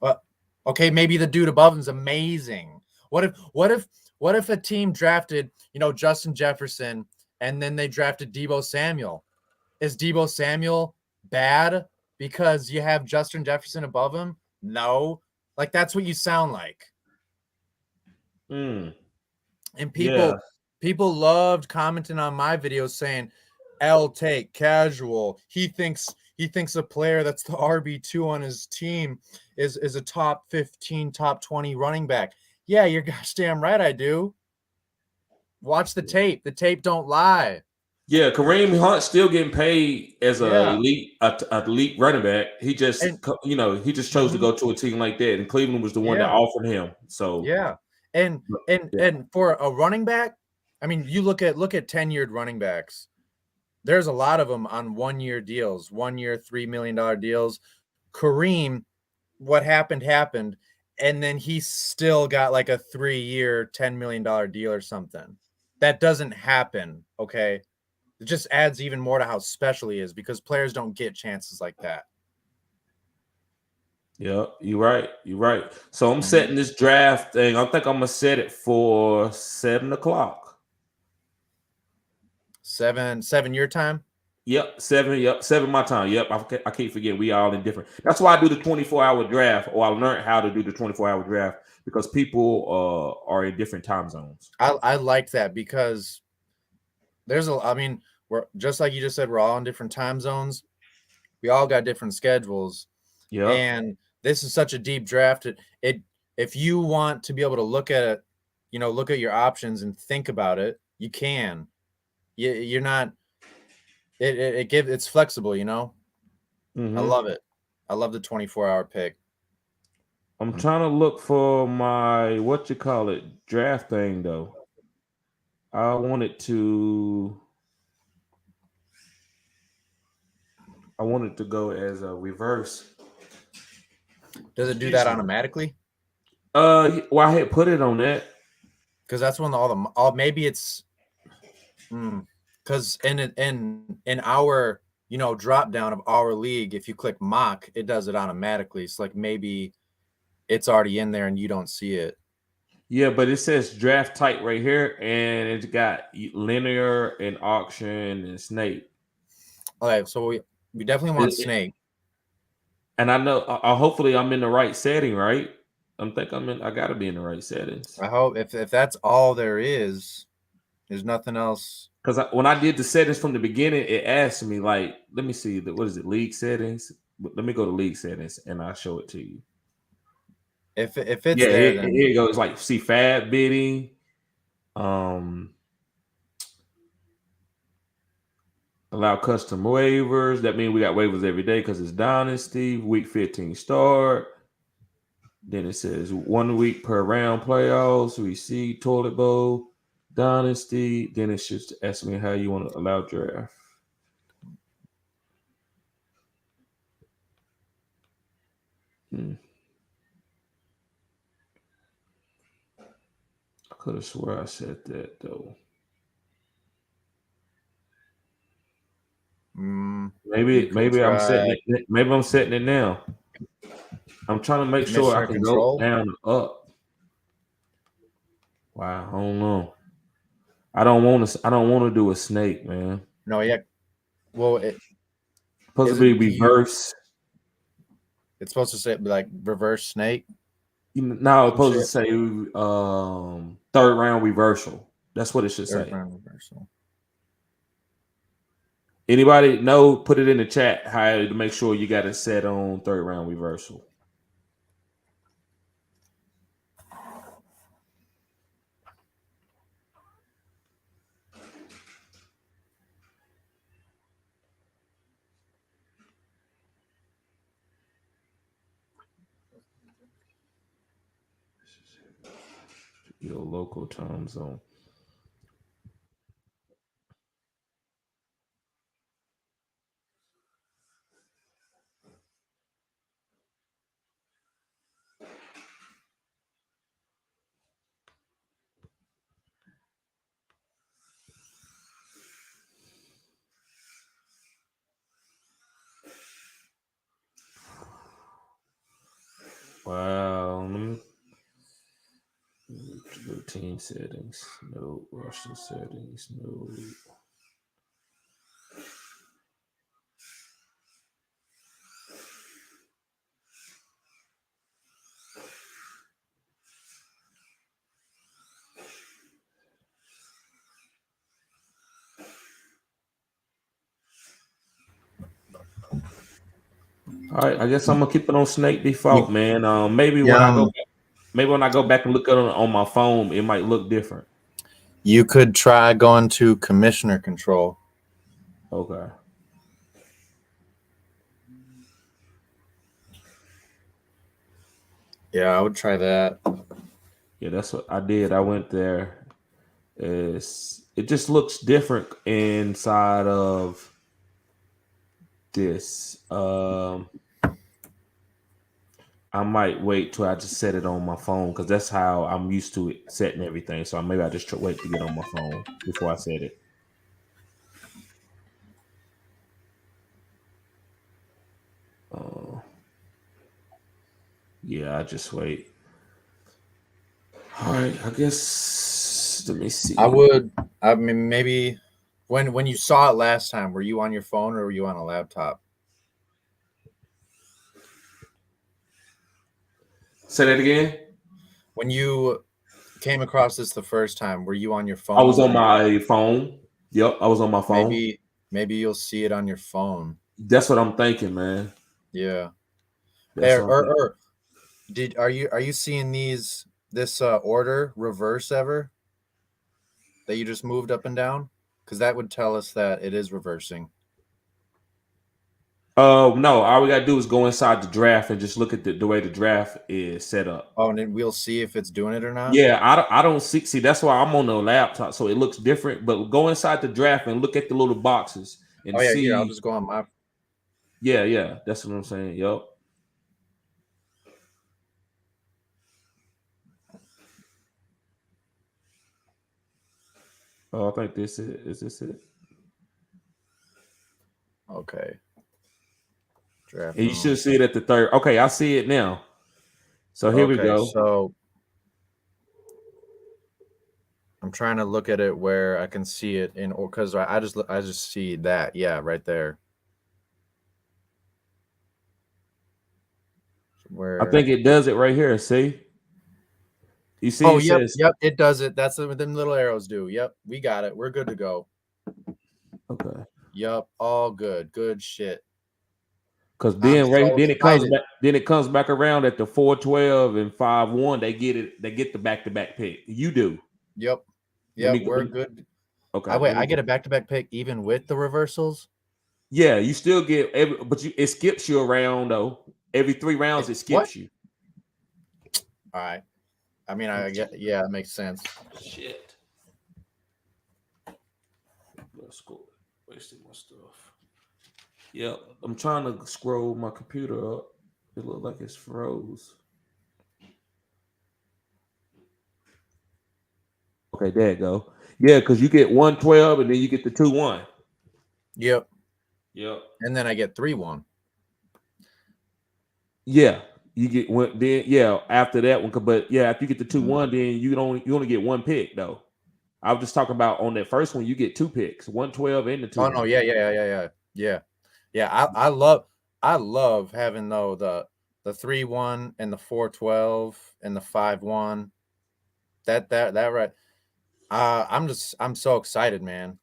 But okay, maybe the dude above him is amazing. What if a team drafted, Justin Jefferson and then they drafted Deebo Samuel? Is Deebo Samuel bad because you have Justin Jefferson above him? No. Like, that's what you sound like. And people loved commenting on my videos saying, L take casual. He thinks a player that's the RB2 on his team is a top 15, top 20 running back. Yeah, you're gosh damn right I do. Watch the tape. The tape don't lie. Yeah, Kareem Hunt still getting paid as a elite running back. He just chose to go to a team like that, and Cleveland was the one that offered him. So and for a running back, I mean, you look at tenured running backs. There's a lot of them on 1 year deals, 1 year, $3 million deals. Kareem, what happened, and then he still got like a 3 year, $10 million deal or something. That doesn't happen. Okay. It just adds even more to how special he is because players don't get chances like that. Yeah, you're right. So I'm setting this draft thing. I think I'm gonna set it for 7 o'clock. 7 your time? Yep, 7 my time. Yep, I keep forgetting we all in different. That's why I do the 24-hour draft, or I learned how to do the 24-hour draft because people are in different time zones. I like that because we're just like you just said, we're all in different time zones. We all got different schedules. Yeah. And this is such a deep draft. If you want to be able to look at it, look at your options and think about it, you can. You're not. It's flexible, I love it. I love the 24-hour pick. I'm trying to look for my draft thing though. I want it to go as a reverse. Does it do that automatically? Well, I had put it on that because that's when maybe it's because in our drop down of our league, if you click mock, it does it automatically. It's like maybe it's already in there and you don't see it. Yeah, but it says draft type right here, and it's got linear and auction and snake. Okay, so we definitely want snake. And I know, hopefully, I'm in the right setting, right? I got to be in the right settings. I hope if that's all there's nothing else. Because when I did the settings from the beginning, it asked me like, let me see, what is it, league settings? Let me go to league settings, and I'll show it to you. If it's there, then here you go. It's like see fab bidding, allow custom waivers. That means we got waivers every day because it's Dynasty. Week 15 start. Then it says 1 week per round playoffs. We see toilet bowl, Dynasty. Then it's just asking me how you want to allow draft. I could have swore I said that though. Maybe I'm setting it. Maybe I'm setting it now. I'm trying to make sure I can go down and up. Wow, I don't know. I don't want to do a snake, man. No, yeah. Well, it's supposed to be reverse. It's supposed to say like reverse snake. No, it's supposed to say third round reversal. That's what it should say. Third round reversal. Anybody know? Put it in the chat how to make sure you got it set on third round reversal. Your local time zone. Wow. Routine settings. No roster settings. No. All right, I guess I'm gonna keep it on snake default, man. Maybe when I go back and look at it on my phone, it might look different. You could try going to commissioner control. Okay. Yeah, I would try that. Yeah, that's what I did. I went there. It just looks different inside of this. I might wait till I just set it on my phone because that's how I'm used to it setting everything. So maybe I just wait to get on my phone before I set it. Yeah, I just wait. All right, I guess let me see. I mean, maybe when you saw it last time, were you on your phone or were you on a laptop? Say that again. When you came across this the first time, were you on your phone? I was on my phone. Yep, I was on my phone. Maybe you'll see it on your phone. That's what I'm thinking, man. Yeah. Are you seeing this order reverse ever that you just moved up and down? Because that would tell us that it is reversing. No, all we gotta do is go inside the draft and just look at the way the draft is set up. Oh, and then we'll see if it's doing it or not. Yeah, I don't see. That's why I'm on the laptop, so it looks different. But go inside the draft and look at the little boxes and see. Here, I'll just go on my. Yeah, that's what I'm saying. Yep. Oh, I think this is this it? Okay. Draft. And you should see it at the third. Okay, I see it now. So here we go. So I'm trying to look at it where I can see it in, or because I just see that. Yeah, right there. Where I think it does it right here. See? You see? Oh, it yep, says, yep, it does it. That's what them little arrows do. Yep, we got it. We're good to go. okay. Yep, all good. Good shit. Because I'm then so then it comes excited. back. Then it comes back around at the 412 and 5-1. They get it. They get the back-to-back pick. You do. Yep, Let me yep, go. we're good. Okay. I get a back-to-back pick even with the reversals. Yeah, you still get every, but it skips you around though. Every 3 rounds, it skips you. All right. I mean, I get. Yeah, that makes sense. Shit. Let's go. Wasting my stuff. Yep. I'm trying to scroll my computer up. It looks like it's froze. Okay, there you go. Yeah, because you get 112 and then you get the 2-1. Yep. Yep. And then I get 3-1. Yeah. You get one then after that one, but yeah, after you get the 2-1, then you only get 1 pick though. I was just talking about on that first one, you get 2 picks, 112 and the 2. Oh no, yeah. I love having though the 3-1 and the 412 and the 5-1. That right. I'm so excited, man.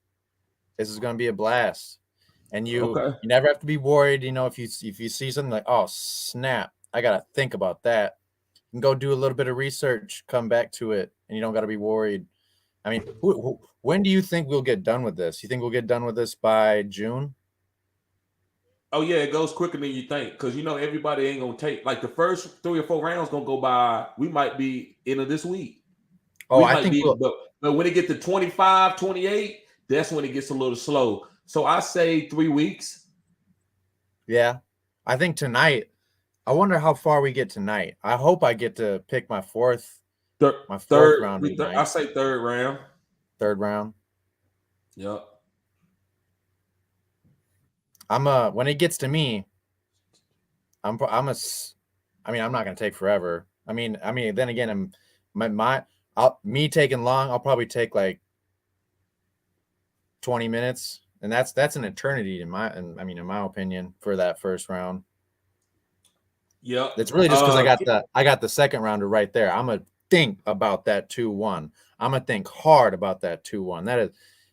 This is gonna be a blast. And you never have to be worried, if you see something like, oh snap, I gotta think about that. You can go do a little bit of research, come back to it, and you don't gotta be worried. I mean, when do you think we'll get done with this? You think we'll get done with this by June? Oh yeah, it goes quicker than you think because everybody ain't gonna take like the first 3 or 4 rounds gonna go by. We might be into this week. Oh, We I might think be, but when it gets to 25, 28, that's when it gets a little slow. So I say 3 weeks. Yeah, I think tonight. I wonder how far we get tonight. I hope I get to pick my fourth round tonight. I say third round. Third round. Yep. When it gets to me, I'm not gonna take forever. I mean, then again, me taking long, I'll probably take like 20 minutes, and that's an eternity in my opinion for that first round. Yep. It's really just because I got the second rounder right there. I'm gonna think about that 2-1. I'm gonna think hard about that 2-1.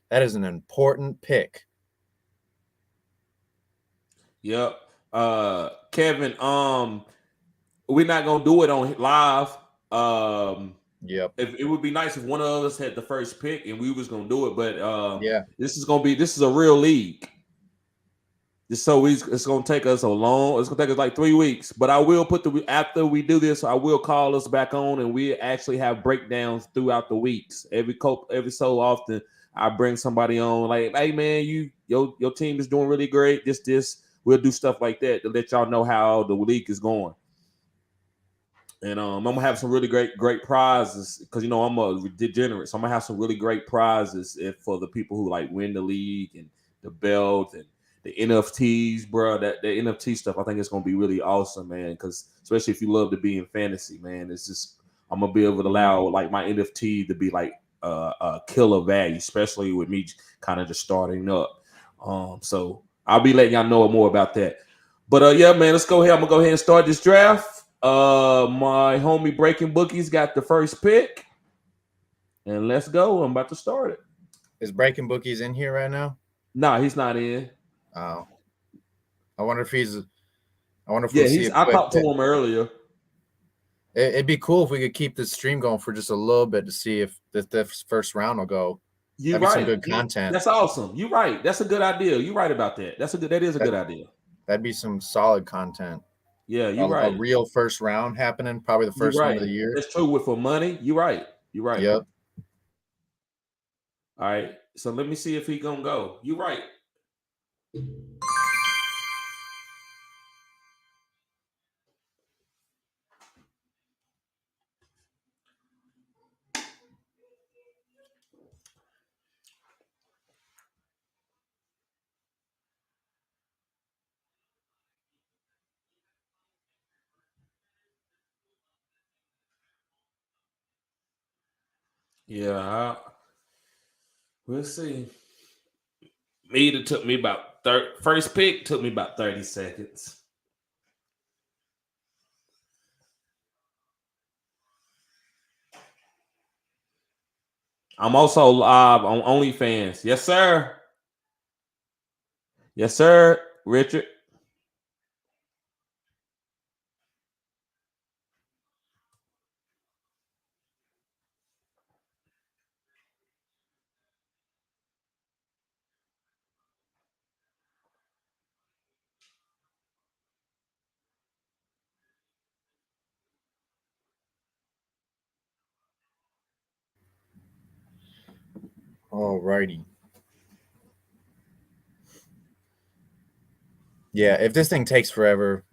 That is an important pick. Yep. Kevin, we're not gonna do it on live. Yep. It would be nice if one of us had the first pick and we was gonna do it, but Yeah. this is a real league. It's gonna take us it's gonna take us like 3 weeks. But I will after we do this, I will call us back on and we actually have breakdowns throughout the weeks. Every so often, I bring somebody on like, hey man, your team is doing really great. This we'll do stuff like that to let y'all know how the league is going. And I'm gonna have some really great prizes because I'm a degenerate, so I'm gonna have some really great prizes for the people who like win the league and the belt and the NFTs, bro. That the NFT stuff, I think it's gonna be really awesome, man. Because especially if you love to be in fantasy, man, it's just I'm gonna be able to allow like my NFT to be like a killer value, especially with me kind of just starting up. So I'll be letting y'all know more about that. But yeah, man, let's go ahead. I'm gonna go ahead and start this draft. My homie Breaking Bookies got the first pick, and let's go. I'm about to start it. Is Breaking Bookies in here right now? Nah, he's not in. Oh, I wonder if he's. I wonder if yeah, we'll see. I talked to him earlier. It'd be cool if we could keep this stream going for just a little bit to see if the first round will go. You're That'd right. Be some good content. That's awesome. You're right. That's a good idea. You're right about that. That is a good idea. That'd be some solid content. Yeah, you're right. A real first round happening, probably the first one of the year. That's true. For money, you're right. You're right. Yep. All right. So let me see if he gonna go. You're right. Yeah, we'll see. It took me about first pick took me about 30 seconds. I'm also live on OnlyFans. Yes, sir. Yes, sir, Richard. Alrighty. Yeah, if this thing takes forever,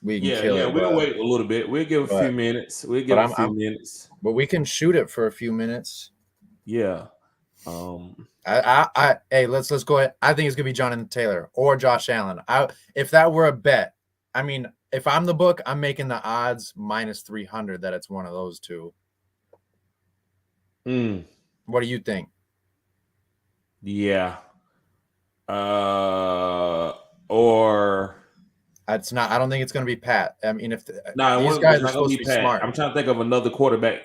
we can kill it. We'll wait a little bit. We'll give a few but- minutes. We'll give but a I'm- few I'm- minutes. But we can shoot it for a few minutes. Yeah. Hey, let's go ahead. I think it's gonna be Jonathan Taylor or Josh Allen. If that were a bet, I mean, if I'm the book, I'm making the odds minus 300 that it's one of those two. What do you think? Yeah. Or It's not. I don't think it's gonna be Pat. I mean, if these it's guys are not gonna supposed be to be Pat. smart. I'm trying to think of another quarterback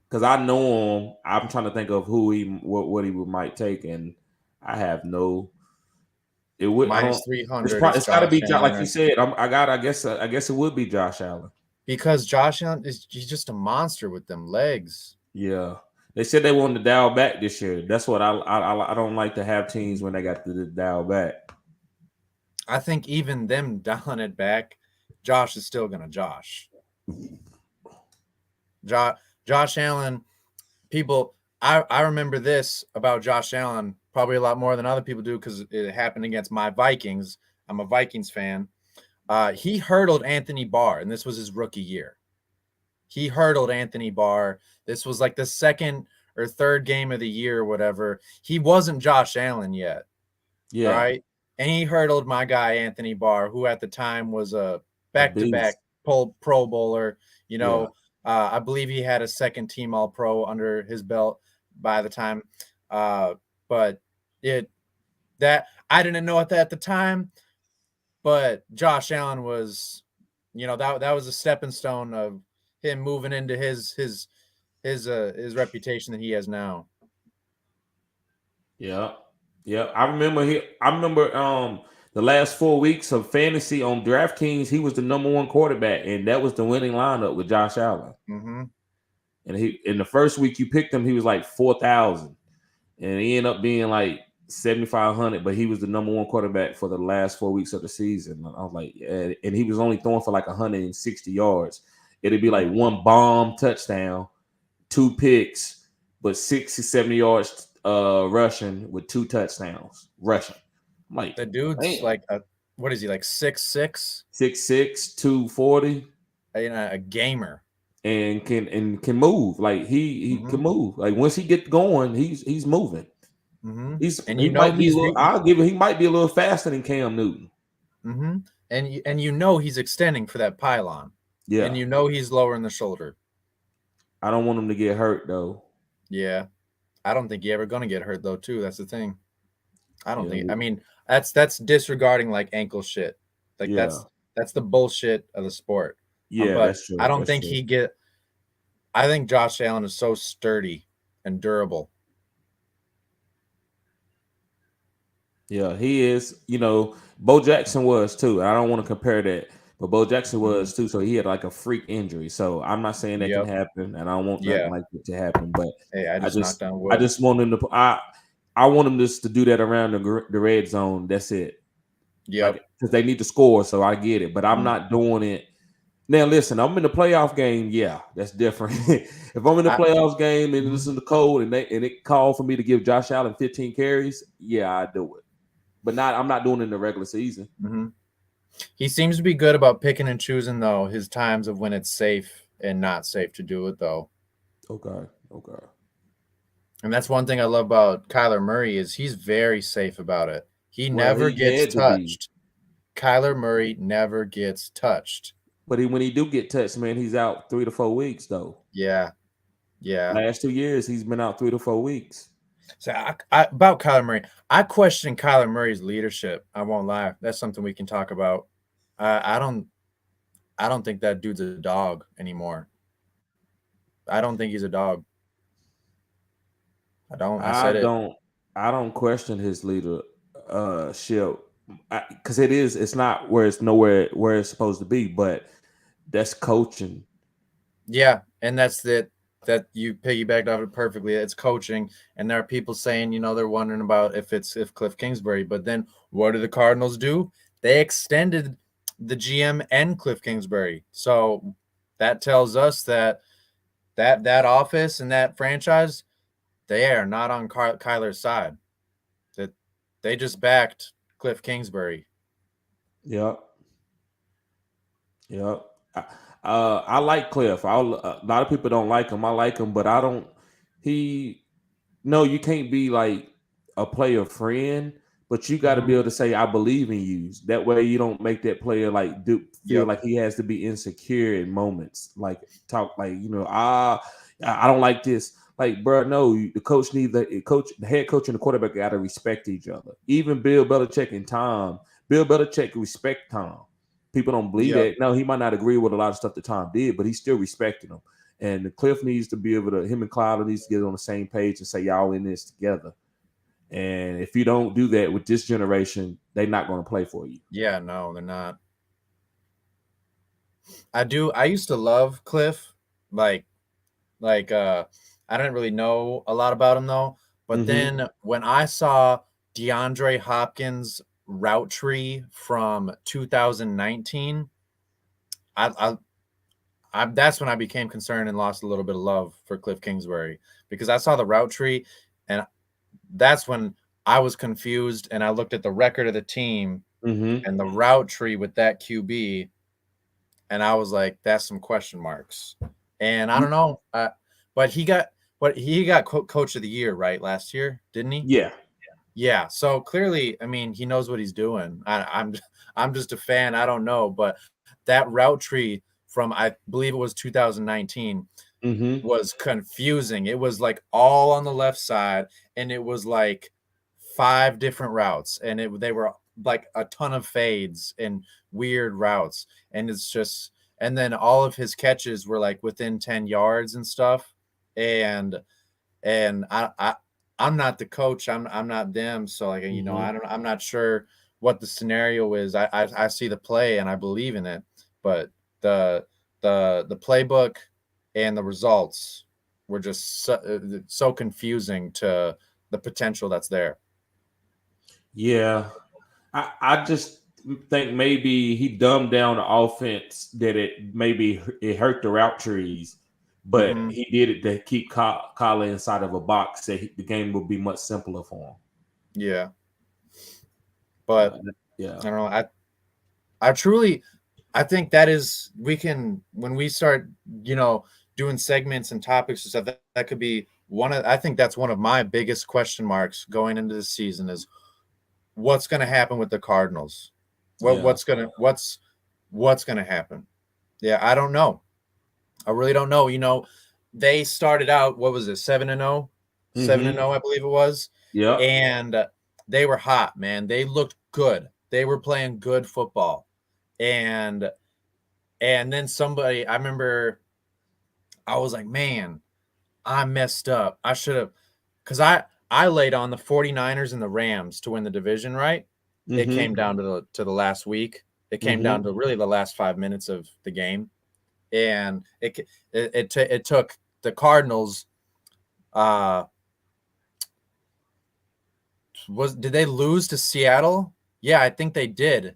because I know him. I'm trying to think of who what he might take, and I have no. It would Minus 300. It's got to be like you said. I guess it would be Josh Allen because Josh Allen he's just a monster with them legs. Yeah, they said they wanted to dial back this year. That's what I don't like to have teams when they got to dial back. I think even them dialing it back, Josh is still gonna Josh. Josh Allen, people. I remember this about Josh Allen probably a lot more than other people do because it happened against my Vikings. I'm a Vikings fan. He hurdled Anthony Barr, and this was his rookie year. He hurdled Anthony Barr. This was like the second or third game of the year or whatever. He wasn't Josh Allen yet. Yeah. Right. And he hurdled my guy, Anthony Barr, who at the time was a back-to-back Pro Bowler. You know, I believe he had a second team All-Pro under his belt by the time. But I didn't know it at the time. But Josh Allen was, that was a stepping stone of him moving into his reputation that he has now. Yeah. I remember the last 4 weeks of fantasy on DraftKings, he was the number one quarterback, and that was the winning lineup with Josh Allen. Mm-hmm. And he in the first week you picked him, he was like 4,000, and he ended up being like 7,500. But he was the number one quarterback for the last 4 weeks of the season. I was like, yeah, and he was only throwing for like 160 yards. It'd be like one bomb touchdown, 2 picks, but 60, 70 yards rushing with 2 touchdowns rushing. I'm like, the dude's man. like what is he, like 6'6", 6'6", 240, a gamer, and can move. Like he can move. Like once he get going, he's moving. Mm-hmm. He might be a little faster than Cam Newton. Mm-hmm. And he's extending for that pylon. Yeah, and he's lowering the shoulder. I don't want him to get hurt though. Yeah, I don't think he's ever gonna get hurt though. Too, that's the thing. I don't think. Yeah. I mean, that's disregarding like ankle shit. Like that's the bullshit of the sport. Yeah, but that's true. I don't think I think Josh Allen is so sturdy and durable. Yeah, he is. Bo Jackson was too. I don't want to compare that, but Bo Jackson was too. So he had like a freak injury. So I'm not saying that can happen, and I don't want nothing like that to happen. But hey, I just knocked down wood. I just want him to. I want him just to do that around the red zone. That's it. Yeah, because they need to score. So I get it, but I'm not doing it. Now listen, I'm in the playoff game. Yeah, that's different. If I'm in the playoffs game and listen to code and it called for me to give Josh Allen 15 carries, yeah, I do it. But I'm not doing it in the regular season. Mm-hmm. He seems to be good about picking and choosing though his times of when it's safe and not safe to do it though. Okay. And that's one thing I love about Kyler Murray is he's very safe about it. He never gets touched. Kyler Murray never gets touched. But when he do get touched, man, he's out 3 to 4 weeks though. Yeah. Yeah. Last 2 years, he's been out 3 to 4 weeks. So about Kyler Murray, I question Kyler Murray's leadership. I won't lie. That's something we can talk about. I don't think that dude's a dog anymore. I don't think he's a dog. I don't. I said it. I don't question his leadership because it's not where it's nowhere where it's supposed to be, but that's coaching. Yeah, and that's that you piggybacked off it perfectly. It's coaching, and there are people saying, they're wondering about if Cliff Kingsbury. But then what do the Cardinals do? They extended the GM and Cliff Kingsbury. So that tells us that office and that franchise, they are not on Kyler's side. That they just backed Cliff Kingsbury. Yep. Yep. I like Cliff. A lot of people don't like him. I like him, but I don't. No, you can't be like a player friend, but you got to be able to say, "I believe in you." That way, you don't make that player feel like he has to be insecure in moments. Like talk like I don't like this. Like, bro, no, the coach needs the head coach and the quarterback got to respect each other. Even Bill Belichick and Tom. Bill Belichick respect Tom. People don't believe that. No, he might not agree with a lot of stuff that Tom did, but he still respected him. And Cliff needs to be able to, him and Clyde needs to get on the same page and say, y'all in this together. And if you don't do that with this generation, they're not going to play for you. Yeah, no, they're not. I used to love Cliff. I didn't really know a lot about him though. But then when I saw DeAndre Hopkins' route tree from 2019, that's when I became concerned and lost a little bit of love for Cliff Kingsbury, because I saw the route tree, and that's when I was confused, and I looked at the record of the team and the route tree with that QB, and I was like, that's some question marks. And I don't know, but he got coach of the year right last year, didn't he? Yeah. So clearly, I mean, he knows what he's doing. I'm just a fan. I don't know, but that route tree from, I believe it was 2019, was confusing. It was like all on the left side, and it was like 5 different routes, and they were like a ton of fades and weird routes, and it's just, and then all of his catches were like within 10 yards and stuff, and I'm not the coach. I'm not them. So like, I'm not sure what the scenario is. I see the play and I believe in it, but the playbook and the results were just so confusing to the potential that's there. Yeah. I just think maybe he dumbed down the offense, that it hurt the route trees, but he did it to keep Kyler inside of a box, so the game would be much simpler for him. Yeah. But I don't know. I think that is, when we start, doing segments and topics and stuff, that could be I think that's one of my biggest question marks going into the season is what's going to happen with the Cardinals. What's going to happen? Yeah, I don't know. I really don't know. They started out, what was it, 7-0? 7-0, I believe it was. Yeah. And they were hot, man. They looked good. They were playing good football. And then somebody, I remember, I was like, man, I messed up. I should have, because I laid on the 49ers and the Rams to win the division, right? It came down to the last week. It came down to really the last 5 minutes of the game. And it took the Cardinals. Did they lose to Seattle? Yeah, I think they did.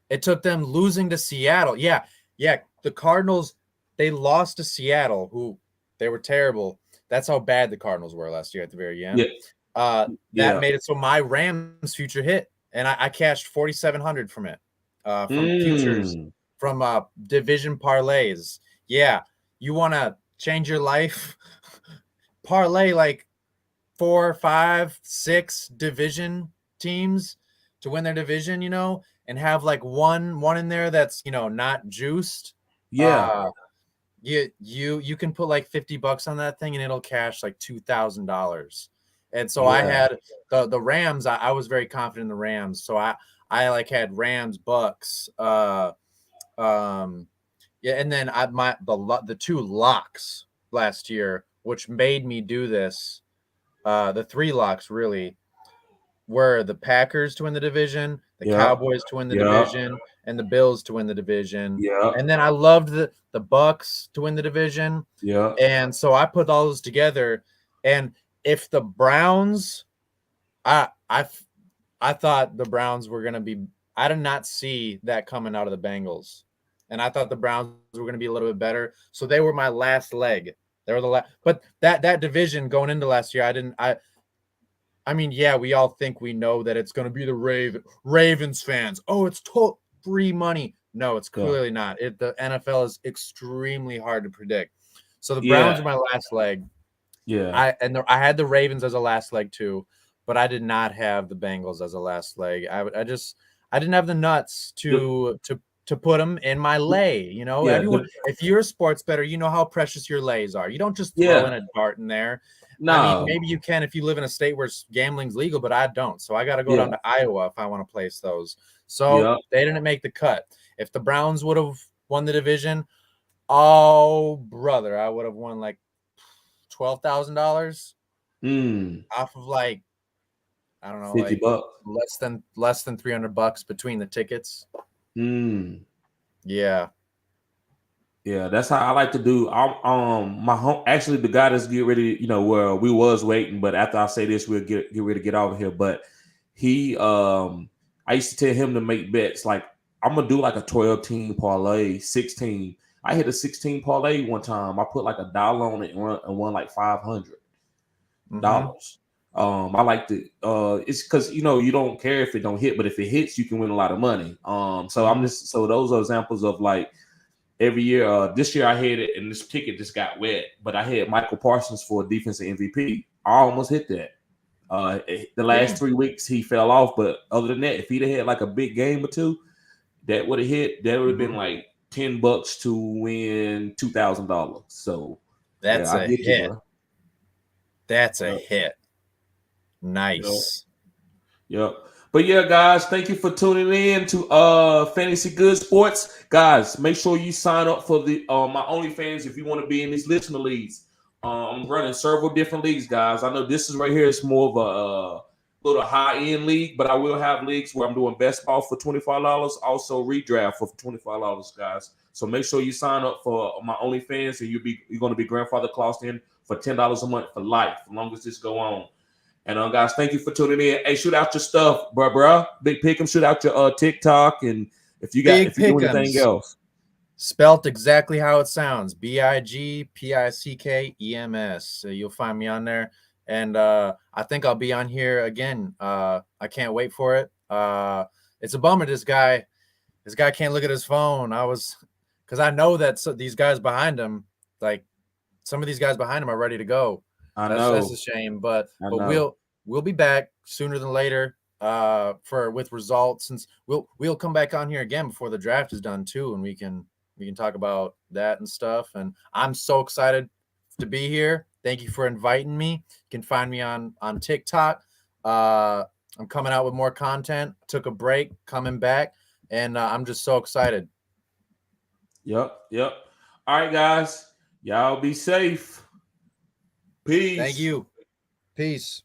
It took them losing to Seattle. Yeah. The Cardinals, they lost to Seattle, who they were terrible. That's how bad the Cardinals were last year at the very end. That made it so my Rams future hit, and I cashed 4,700 from it, from futures, from division parlays. Yeah, you want to change your life? Parlay like 4, 5, 6 division teams to win their division, and have like one in there that's not juiced. Yeah. you can put like $50 on that thing and it'll cash like $2,000. And so Yeah. I had the Rams. I was very confident in the Rams. So I like had Rams, Bucks, yeah, and then the two locks last year, which made me do this. The three locks really were the Packers to win the division, the Yeah. Cowboys to win the Yeah. division, and the Bills to win the division. Yeah. And then I loved the Bucks to win the division. Yeah. And so I put all those together. And if the Browns, I thought the Browns were going to be. I did not see that coming out of the Bengals, and I thought the Browns were going to be a little bit better. So they were my last leg. They were the last. But that division going into last year, I mean, yeah, we all think we know that it's going to be the Ravens fans. Oh, it's free money. No, it's clearly not. The NFL is extremely hard to predict. So the Browns are my last leg. Yeah. I had the Ravens as a last leg too, but I did not have the Bengals as a last leg. I didn't have the nuts to put them in my lay. You know, everyone. If you're a sports bettor, you know how precious your lays are. You don't just throw in a dart in there. No. I mean, maybe you can if you live in a state where gambling's legal, but I don't. So I got to go down to Iowa if I want to place those. So they didn't make the cut. If the Browns would have won the division, oh brother, I would have won like $12,000 off of like, I don't know, $50, like less than $300 between the tickets. Yeah. Yeah, that's how I like to do. Actually the guy that's get ready, where we was waiting, but after I say this, we'll get ready to get over here. But he I used to tell him to make bets. Like, I'm gonna do like a 12-team parlay, 16. I hit a 16 parlay one time. I put like $1 on it and won like $500. I like to it's because you don't care if it don't hit, but if it hits, you can win a lot of money. So those are examples of like every year. This year I had it, and this ticket just got wet. But I had Michael Parsons for defensive MVP. I almost hit that. The last 3 weeks he fell off, but other than that, if he'd have had like a big game or two, that would have hit. That would have been like $10 to win $2,000. So that's a hit. That's a hit. Nice. Yep. But yeah, guys, thank you for tuning in to Fantasy Good Sports. Guys, make sure you sign up for the my OnlyFans if you want to be in these listener leagues. I'm running several different leagues, guys. I know this is right here. It's more of a little high-end league, but I will have leagues where I'm doing best ball for $25, also redraft for $25, guys. So make sure you sign up for my OnlyFans, and you're going to be grandfather claused in for $10 a month for life, as long as this go on. And guys, thank you for tuning in. Hey, shoot out your stuff, bro. Big Pick'em, shoot out your TikTok, and if you do anything else. Spelt exactly how it sounds. BIGPICKEMS. So you'll find me on there. And I think I'll be on here again. I can't wait for it. It's a bummer this guy can't look at his phone. Because I know that these guys behind him, like some of these guys behind him are ready to go. That's a shame, but we'll be back sooner than later with results, since we'll come back on here again before the draft is done too, and we can talk about that and stuff. And I'm so excited to be here. Thank you for inviting me. You can find me on TikTok. I'm coming out with more content. Took a break, coming back, and I'm just so excited. Yep. All right, guys. Y'all be safe. Peace. Thank you. Peace.